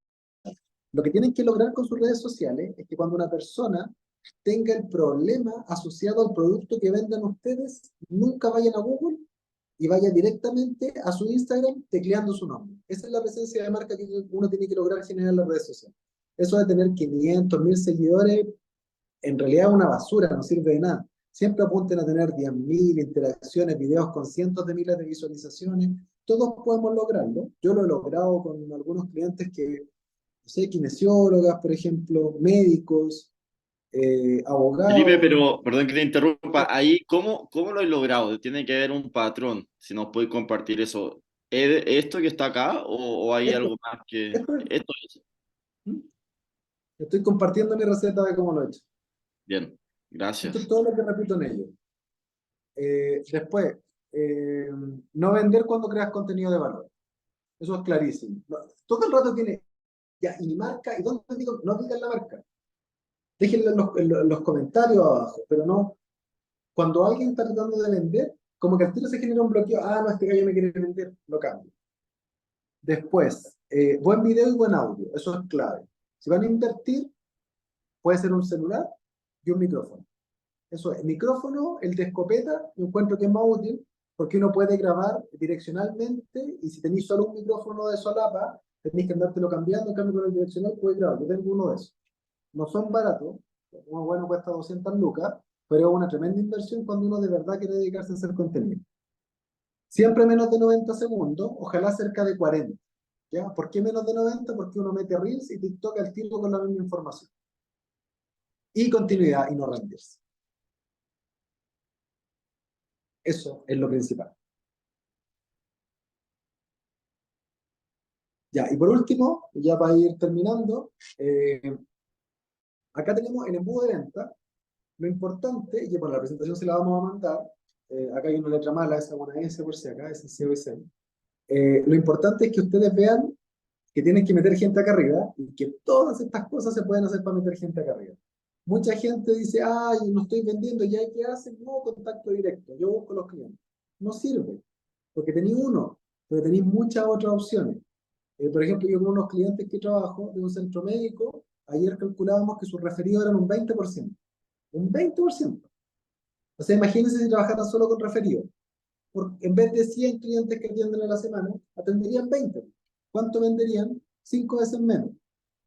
Speaker 1: Lo que tienen que lograr con sus redes sociales es que cuando una persona tenga el problema asociado al producto que vendan ustedes, nunca vayan a Google y vaya directamente a su Instagram tecleando su nombre. Esa es la presencia de marca que uno tiene que lograr generar en las redes sociales. Eso de tener 500, 1000 seguidores, en realidad es una basura, no sirve de nada. Siempre apunten a tener 10.000 interacciones, videos con cientos de miles de visualizaciones. Todos podemos lograrlo. Yo lo he logrado con algunos clientes que, no sé, kinesiólogas, por ejemplo, médicos,
Speaker 4: Felipe,
Speaker 1: abogados.
Speaker 4: pero perdón que te interrumpa, ahí, ¿cómo lo he logrado? Tiene que haber un patrón, si nos puedes compartir eso. ¿Es esto que está acá o hay
Speaker 1: Esto,
Speaker 4: algo más que
Speaker 1: esto es.
Speaker 4: esto es?
Speaker 1: ¿Mm? Estoy compartiendo mi receta de cómo lo he hecho.
Speaker 4: Bien,
Speaker 1: Esto es
Speaker 4: gracias.
Speaker 1: todo lo que repito en ello. Después, no vender cuando creas contenido de valor. Eso es clarísimo. Todo el rato tiene, ya, y mi marca, ¿y dónde digo? No digan la marca. Déjenlo en los comentarios abajo, pero no. Cuando alguien está tratando de vender, como que al tiro se genera un bloqueo. Ah, no, este gallo me quiere vender, lo cambio. Después, buen video y buen audio. Eso es clave. Si van a invertir, puede ser un celular y un micrófono. Eso es, micrófono, el de escopeta, yo encuentro que es más útil, porque uno puede grabar direccionalmente, y si tenéis solo un micrófono de solapa, tenéis que andártelo cambiando. En cambio con el direccional puedes grabar. Yo tengo uno de esos. No son baratos, uno bueno cuesta 200 lucas, pero es una tremenda inversión cuando uno de verdad quiere dedicarse a hacer contenido. Siempre menos de 90 segundos, ojalá cerca de 40. ¿Ya? ¿Por qué menos de 90? Porque uno mete Reels y TikTok al tiro con la misma información. Y continuidad, y no rendirse. Eso es lo principal. Ya, y por último, ya para ir terminando, acá tenemos el embudo de venta. Lo importante, y bueno, la presentación se la vamos a mandar, acá hay una letra mala, esa buena S por si acá, es C o S. Lo importante es que ustedes vean que tienen que meter gente acá arriba, y que todas estas cosas se pueden hacer para meter gente acá arriba. Mucha gente dice, ay, no estoy vendiendo, ¿ya qué hacen? No, contacto directo, yo busco los clientes. No sirve, porque tenéis uno, pero tenéis muchas otras opciones. Por ejemplo, yo con unos clientes que trabajo de un centro médico, ayer calculábamos que sus referidos eran un 20%. Un 20%. O sea, imagínense si trabajaran solo con referidos. En vez de 100 clientes que atienden a la semana, atenderían 20. ¿Cuánto venderían? 5 veces menos.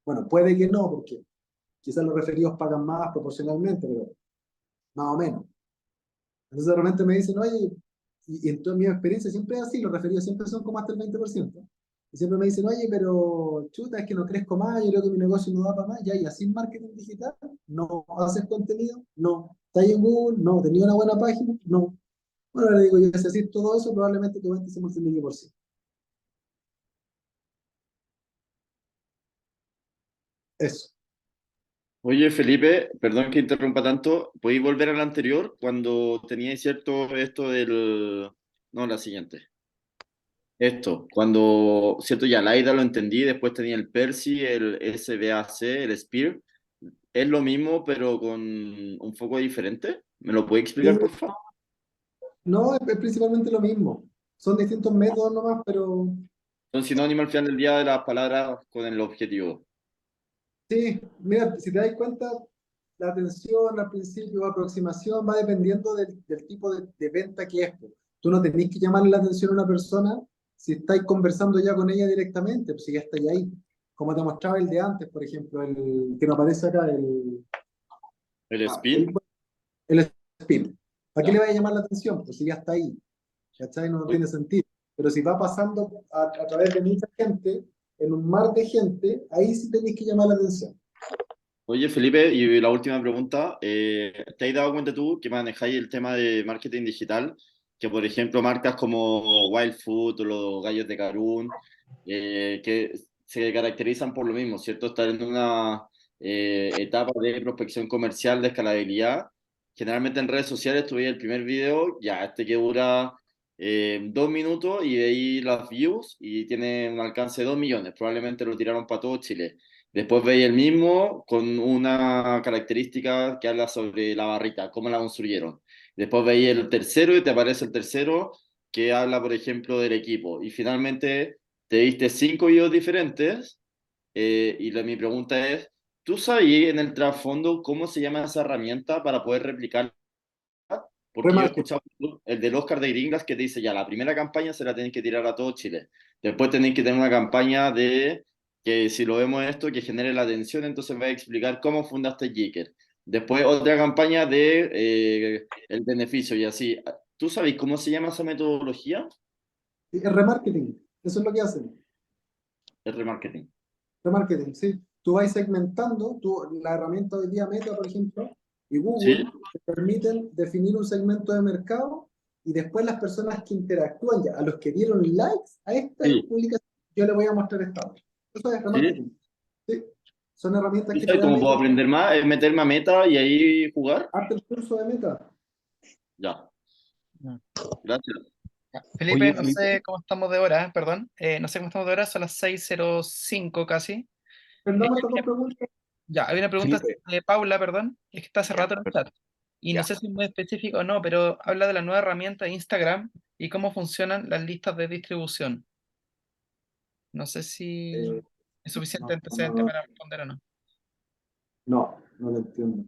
Speaker 1: Bueno, puede que no, porque quizás los referidos pagan más proporcionalmente, pero más o menos. Entonces de repente me dicen, oye, y en toda mi experiencia siempre es así, los referidos siempre son como hasta el 20%. Y siempre me dicen, oye, pero chuta, es que no crezco más, yo creo que mi negocio no da para más, ya, y así marketing digital, no haces contenido, no. ¿Estás en Google? No. ¿Tenía una buena página? No. Bueno, le digo, yo si haces todo eso, probablemente tu venta se multiplique por 100. Eso.
Speaker 4: Oye, Felipe, perdón que interrumpa tanto, ¿podéis volver al anterior cuando teníais cierto esto del... No, la siguiente. Esto, cuando, cierto, ya la IDA lo entendí, después tenía el Percy, el SBAC, el Spear. ¿Es lo mismo pero con un foco diferente? ¿Me lo puede explicar,
Speaker 1: Sí,
Speaker 4: por favor?
Speaker 1: no, es principalmente lo mismo. Son distintos métodos nomás, pero
Speaker 4: Son sinónimos al final del día de las palabras con el objetivo.
Speaker 1: sí, mira, si te das cuenta, la atención al principio, aproximación, va dependiendo del tipo de venta que es, po. Tú no tenés que llamarle la atención a una persona si estáis conversando ya con ella directamente, pues si ya estáis ahí. Como te mostraba el de antes, por ejemplo, el que nos aparece acá,
Speaker 4: ¿El
Speaker 1: ah, el,
Speaker 4: spin?
Speaker 1: el spin. ¿Para qué le
Speaker 4: Ya.
Speaker 1: va a llamar la atención? Pues si ya está ahí, ¿cachai? No
Speaker 4: Oye,
Speaker 1: tiene sentido. Pero si va pasando a través de mucha gente, en un mar de gente, ahí sí tenéis que llamar la atención.
Speaker 4: oye, Felipe, y la última pregunta. ¿Te has dado cuenta tú que manejáis el tema de marketing digital? Que, por ejemplo, marcas como Wild Food o los Gallos de Carún, que se caracterizan por lo mismo, ¿cierto? Estar en una etapa de prospección comercial, de escalabilidad. Generalmente en redes sociales tú veis el primer video, ya este que dura 2 minutos y de ahí las views y tiene un alcance de 2 millones. Probablemente lo tiraron para todo Chile. Después veis el mismo con una característica que habla sobre la barrita, cómo la construyeron. Después veis el tercero y te aparece el tercero que habla, por ejemplo, del equipo. Y finalmente te diste 5 videos diferentes mi pregunta es, ¿tú sabías en el trasfondo cómo se llama esa herramienta para poder replicarla? Porque yo he
Speaker 1: Remarketing.
Speaker 4: escuchado el del Oscar de Gringas que te dice, ya, la primera campaña se la tenéis que tirar a todo Chile. Después tenéis que tener una campaña de, que si lo vemos esto, que genere la atención, entonces va a explicar cómo fundaste Jicker. Después otra campaña de el beneficio y así. ¿Tú sabes cómo se llama esa metodología?
Speaker 1: Es remarketing, eso es lo que hacen.
Speaker 4: El remarketing.
Speaker 1: Remarketing, sí. Tú vas segmentando, la herramienta hoy día Meta, por ejemplo, y
Speaker 4: ¿Sí?
Speaker 1: Google te permiten definir un segmento de mercado y después las personas que interactúan ya, a los que dieron likes a esta
Speaker 4: Sí.
Speaker 1: publicación, yo le voy a mostrar esta otra. Eso es
Speaker 4: ¿Sí?
Speaker 1: remarketing. Sí. Son herramientas
Speaker 4: ¿Tú
Speaker 1: que te
Speaker 4: sabes
Speaker 1: dan
Speaker 4: cómo
Speaker 1: la
Speaker 4: puedo
Speaker 1: idea.
Speaker 4: aprender más? ¿Es meterme a meta y ahí jugar?
Speaker 1: Hazte el curso de Meta.
Speaker 4: Ya,
Speaker 3: Mm.
Speaker 4: gracias.
Speaker 3: Ya.
Speaker 2: Oye,
Speaker 3: Felipe, no
Speaker 2: Felipe,
Speaker 3: sé cómo estamos de hora, perdón. No sé cómo estamos de hora, son las 6:05 casi. Eh,
Speaker 1: Perdón, estas dos preguntas.
Speaker 3: ya, hay una pregunta
Speaker 2: Felipe,
Speaker 3: de Paula, perdón, es que está hace rato en el chat. Y no
Speaker 2: ya.
Speaker 3: sé si es muy específico o no, pero habla de la nueva herramienta de Instagram y cómo funcionan las listas de distribución. No sé si
Speaker 1: Eh,
Speaker 3: es suficiente
Speaker 1: no,
Speaker 3: antecedente para responder o no.
Speaker 1: no lo entiendo.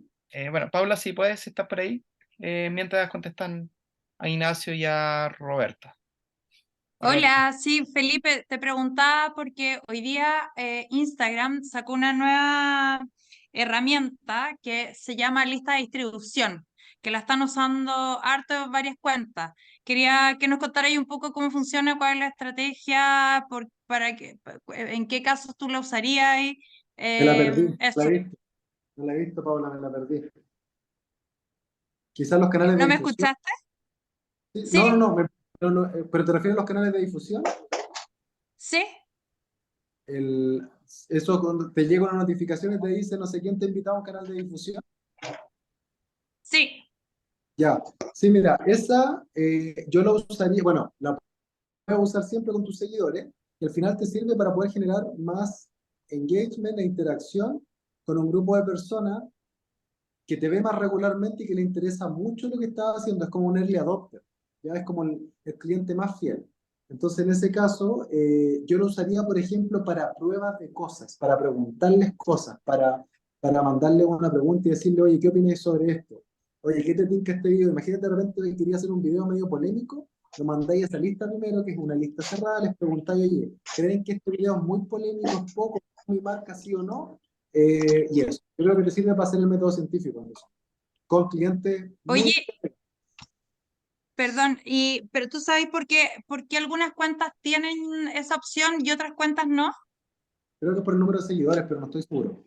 Speaker 3: Bueno, Paula, si puedes, si estás por ahí, mientras contestan a Ignacio y a Roberta. A Roberta.
Speaker 7: Hola, sí, Felipe, te preguntaba porque hoy día Instagram sacó una nueva herramienta que se llama lista de distribución, que la están usando harto en varias cuentas. Quería que nos contarais un poco cómo funciona, cuál es la estrategia, en qué casos tú la usarías.
Speaker 1: Me la perdí, la
Speaker 7: Eso.
Speaker 1: he visto. No la he visto, Paula, me la perdí. Quizás los canales de
Speaker 7: ¿No me
Speaker 1: difusión.
Speaker 7: escuchaste?
Speaker 1: Sí,
Speaker 7: Sí,
Speaker 1: pero ¿te refieres a los canales de difusión?
Speaker 7: sí,
Speaker 1: Eso cuando te llega una notificación y te dice no sé quién te ha invitado a un canal de difusión.
Speaker 7: sí.
Speaker 1: Ya, sí, mira, esa yo la usaría, bueno, la puedes usar siempre con tus seguidores y al final te sirve para poder generar más engagement e interacción con un grupo de personas que te ve más regularmente y que le interesa mucho lo que estás haciendo. Es como un early adopter, ya es como el cliente más fiel. Entonces, en ese caso, yo lo usaría, por ejemplo, para pruebas de cosas, para preguntarles cosas, para mandarle una pregunta y decirle, oye, ¿qué opinas sobre esto? Oye, ¿qué te tinca este video? Imagínate de repente que quería hacer un video medio polémico, lo mandáis a esa lista primero, que es una lista cerrada, les preguntáis, oye, ¿creen que este video es muy polémico, es poco, mi marca sí o no? Y eso, yo creo que te sirve para hacer el método científico en eso. Con clientes muy...
Speaker 7: Oye, perdón, pero tú sabes por qué algunas cuentas tienen esa opción y otras cuentas no.
Speaker 1: Creo que por el número de seguidores, pero no estoy seguro.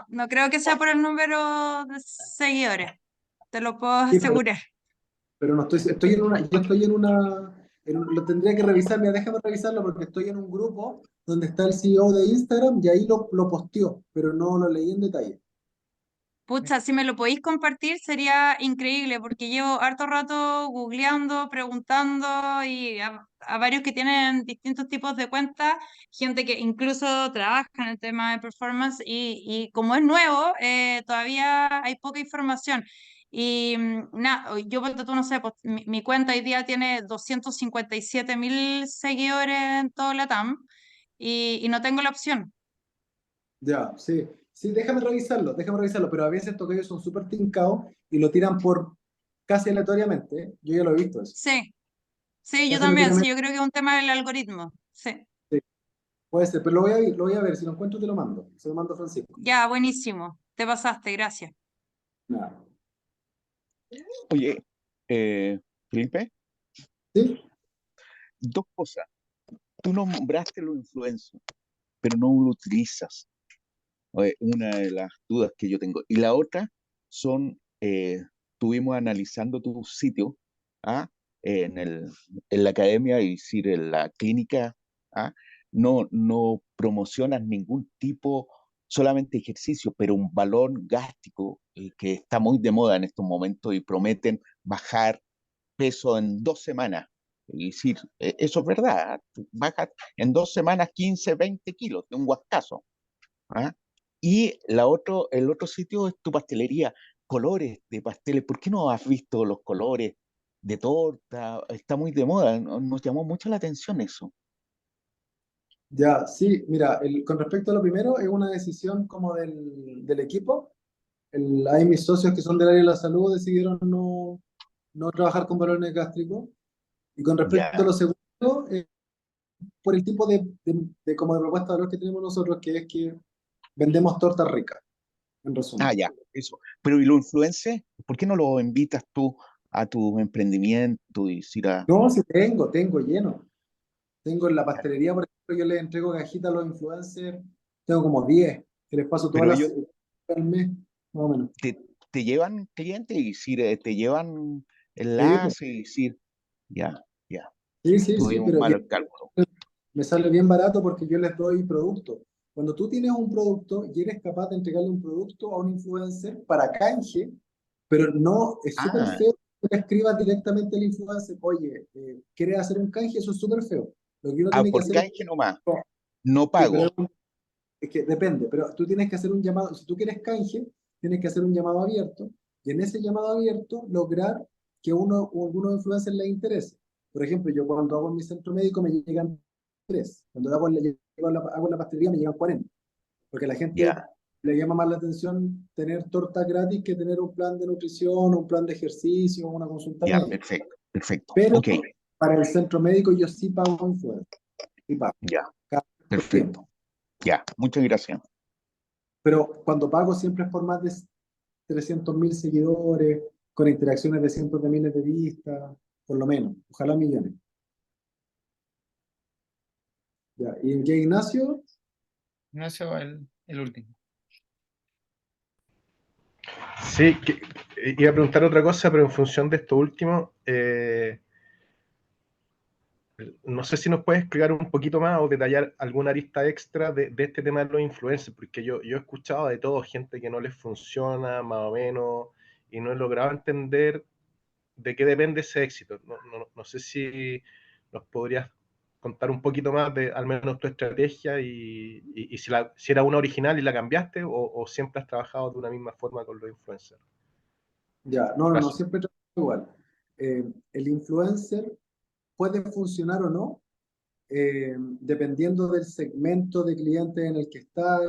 Speaker 7: No creo que sea por el número de seguidores, te lo puedo
Speaker 1: Sí,
Speaker 7: asegurar.
Speaker 1: pero no estoy en una, yo estoy en una, lo tendría que revisar, mira, déjame revisarlo porque estoy en un grupo donde está el CEO de Instagram y ahí lo posteó, pero no lo leí en detalle.
Speaker 7: Pucha, si me lo podéis compartir sería increíble porque llevo harto rato googleando, preguntando y a varios que tienen distintos tipos de cuentas, gente que incluso trabaja en el tema de performance y como es nuevo, todavía hay poca información. Y nada, yo ponte tú no sé, pues, mi cuenta hoy día tiene 257.000 seguidores en todo Latam y no tengo la opción.
Speaker 1: Ya, sí. Sí, déjame revisarlo, pero a veces estos gallos son súper tincados y lo tiran por casi aleatoriamente. ¿Eh? Yo ya lo he visto eso.
Speaker 7: Sí, sí, yo
Speaker 1: Casi
Speaker 7: también, sí,
Speaker 1: aleatoriamente,
Speaker 7: yo creo que es un tema del algoritmo, sí.
Speaker 1: sí, puede ser, pero lo voy a ver. Si lo encuentro, te lo mando. Se lo mando a Francisco.
Speaker 7: Ya, buenísimo. Te pasaste, gracias.
Speaker 1: Nada.
Speaker 2: Oye, Felipe,
Speaker 1: ¿Sí?
Speaker 2: dos cosas. Tú nombraste los influencers, pero no lo utilizas. Una de las dudas que yo tengo. Y la otra son, estuvimos analizando tu sitio, ¿ah? En la academia, es decir, en la clínica, ¿ah? No promocionas ningún tipo, solamente ejercicio, pero un balón gástrico que está muy de moda en estos momentos y prometen bajar peso en 2 semanas. Es decir, eso es verdad, ¿ah? Tú bajas en 2 semanas 15, 20 kilos de un guascazo. ¿Ah? Y el otro sitio es tu pastelería, colores de pasteles. ¿Por qué no has visto los colores de torta? Está muy de moda, nos llamó mucho la atención eso.
Speaker 1: Ya, sí, mira, con respecto a lo primero, es una decisión como del equipo. Hay mis socios que son del área de la salud decidieron no trabajar con balones gástricos. Y con respecto a
Speaker 2: Ya.
Speaker 1: lo segundo, por el tipo como de propuesta de valor que tenemos nosotros, que es que vendemos tortas ricas, en
Speaker 2: Ah,
Speaker 1: resumen.
Speaker 2: ya, eso. Pero ¿y los influencers? ¿Por qué no los invitas tú a tu emprendimiento y decir a...
Speaker 1: No, sí tengo lleno. Tengo en la pastelería, por ejemplo, yo les entrego cajitas a los influencers, tengo como 10 que les paso todas
Speaker 2: Pero
Speaker 1: las
Speaker 2: ellos
Speaker 1: al mes, más o menos.
Speaker 2: te llevan clientes y decir, te llevan
Speaker 1: Sí, pues,
Speaker 2: enlaces y decir, ya, ya,
Speaker 1: sí,
Speaker 2: tuvimos
Speaker 1: pero
Speaker 2: mal el cálculo.
Speaker 1: me sale bien barato porque yo les doy producto. Cuando tú tienes un producto y eres capaz de entregarle un producto a un influencer para canje, pero no, es súper
Speaker 2: Ah,
Speaker 1: feo que le escribas directamente al influencer, oye, ¿quieres hacer un canje? Eso es súper feo. Lo que uno tiene que
Speaker 2: por
Speaker 1: hacer es,
Speaker 2: canje nomás, no
Speaker 1: sí, pero
Speaker 2: pago.
Speaker 1: es que depende, pero tú tienes que hacer un llamado, si tú quieres canje, tienes que hacer un llamado abierto, y en ese llamado abierto lograr que uno o algunos influencers les interese. Por ejemplo, yo cuando hago en mi centro médico me llegan 3, cuando hago en la pastelería me llegan 40, porque a la gente
Speaker 2: Ya,
Speaker 1: le llama más la atención tener tortas gratis que tener un plan de nutrición, un plan de ejercicio, una consulta
Speaker 2: ya,
Speaker 1: médica.
Speaker 2: perfecto, perfecto.
Speaker 1: Pero
Speaker 2: Ok,
Speaker 1: para el centro médico yo sí pago influencer, y pago
Speaker 2: ya,
Speaker 1: cada cierto tiempo.
Speaker 2: perfecto. Ya, muchas gracias.
Speaker 1: Pero cuando pago siempre es por más de 300.000 seguidores, con interacciones de cientos de miles de vistas, por lo menos, ojalá millones. Ya. ¿Y en qué, Ignacio?
Speaker 3: Ignacio, el último.
Speaker 6: Sí, iba a preguntar otra cosa, pero en función de esto último, no sé si nos puedes explicar un poquito más o detallar alguna arista extra de este tema de los influencers, porque yo he escuchado de todo, gente que no les funciona, más o menos, y no he logrado entender de qué depende ese éxito. No sé si nos podrías contar un poquito más de al menos tu estrategia y si era una original y la cambiaste o siempre has trabajado de una misma forma con los influencers.
Speaker 1: Ya, no,
Speaker 6: Gracias.
Speaker 1: siempre trabajo igual. El influencer puede funcionar o no, dependiendo del segmento de clientes en el que está,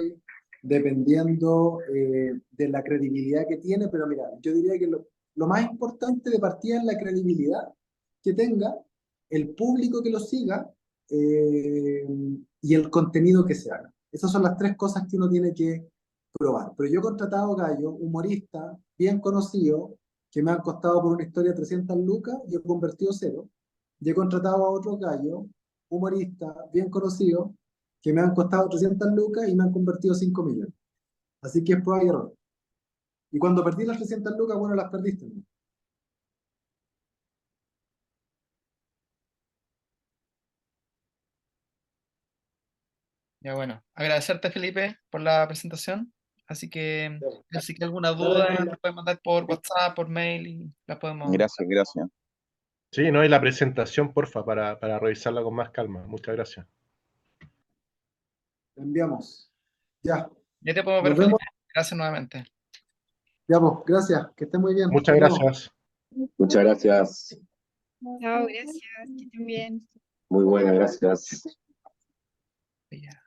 Speaker 1: dependiendo de la credibilidad que tiene, pero mira, yo diría que lo más importante de partida es la credibilidad que tenga, el público que lo siga eh, y el contenido que se haga. Esas son las tres cosas que uno tiene que probar. Pero yo he contratado gallos, humoristas, bien conocidos, que me han costado por una historia 300 lucas y he convertido cero. Y he contratado a otros gallos, humoristas, bien conocidos, que me han costado 300 lucas y me han convertido 5 millones. Así que es prueba y error. Y cuando perdí las 300 lucas, bueno, las perdiste, ¿no?
Speaker 3: Ya bueno, agradecerte Felipe por la presentación. Así que si hay alguna duda, la pueden mandar por WhatsApp, por mail y la podemos.
Speaker 2: Gracias, gracias.
Speaker 6: Sí, ¿no? Y la presentación, porfa, para revisarla con más calma. Muchas gracias.
Speaker 1: La enviamos. Ya,
Speaker 3: Ya te podemos ver,
Speaker 1: nos vemos.
Speaker 3: Felipe. Gracias nuevamente.
Speaker 1: Ya, pues, gracias. Que esté muy bien.
Speaker 6: Muchas
Speaker 1: Nos vemos.
Speaker 6: gracias.
Speaker 8: Muchas gracias.
Speaker 5: Chao, gracias, que estén bien.
Speaker 8: Muy buena, gracias.
Speaker 3: Ya.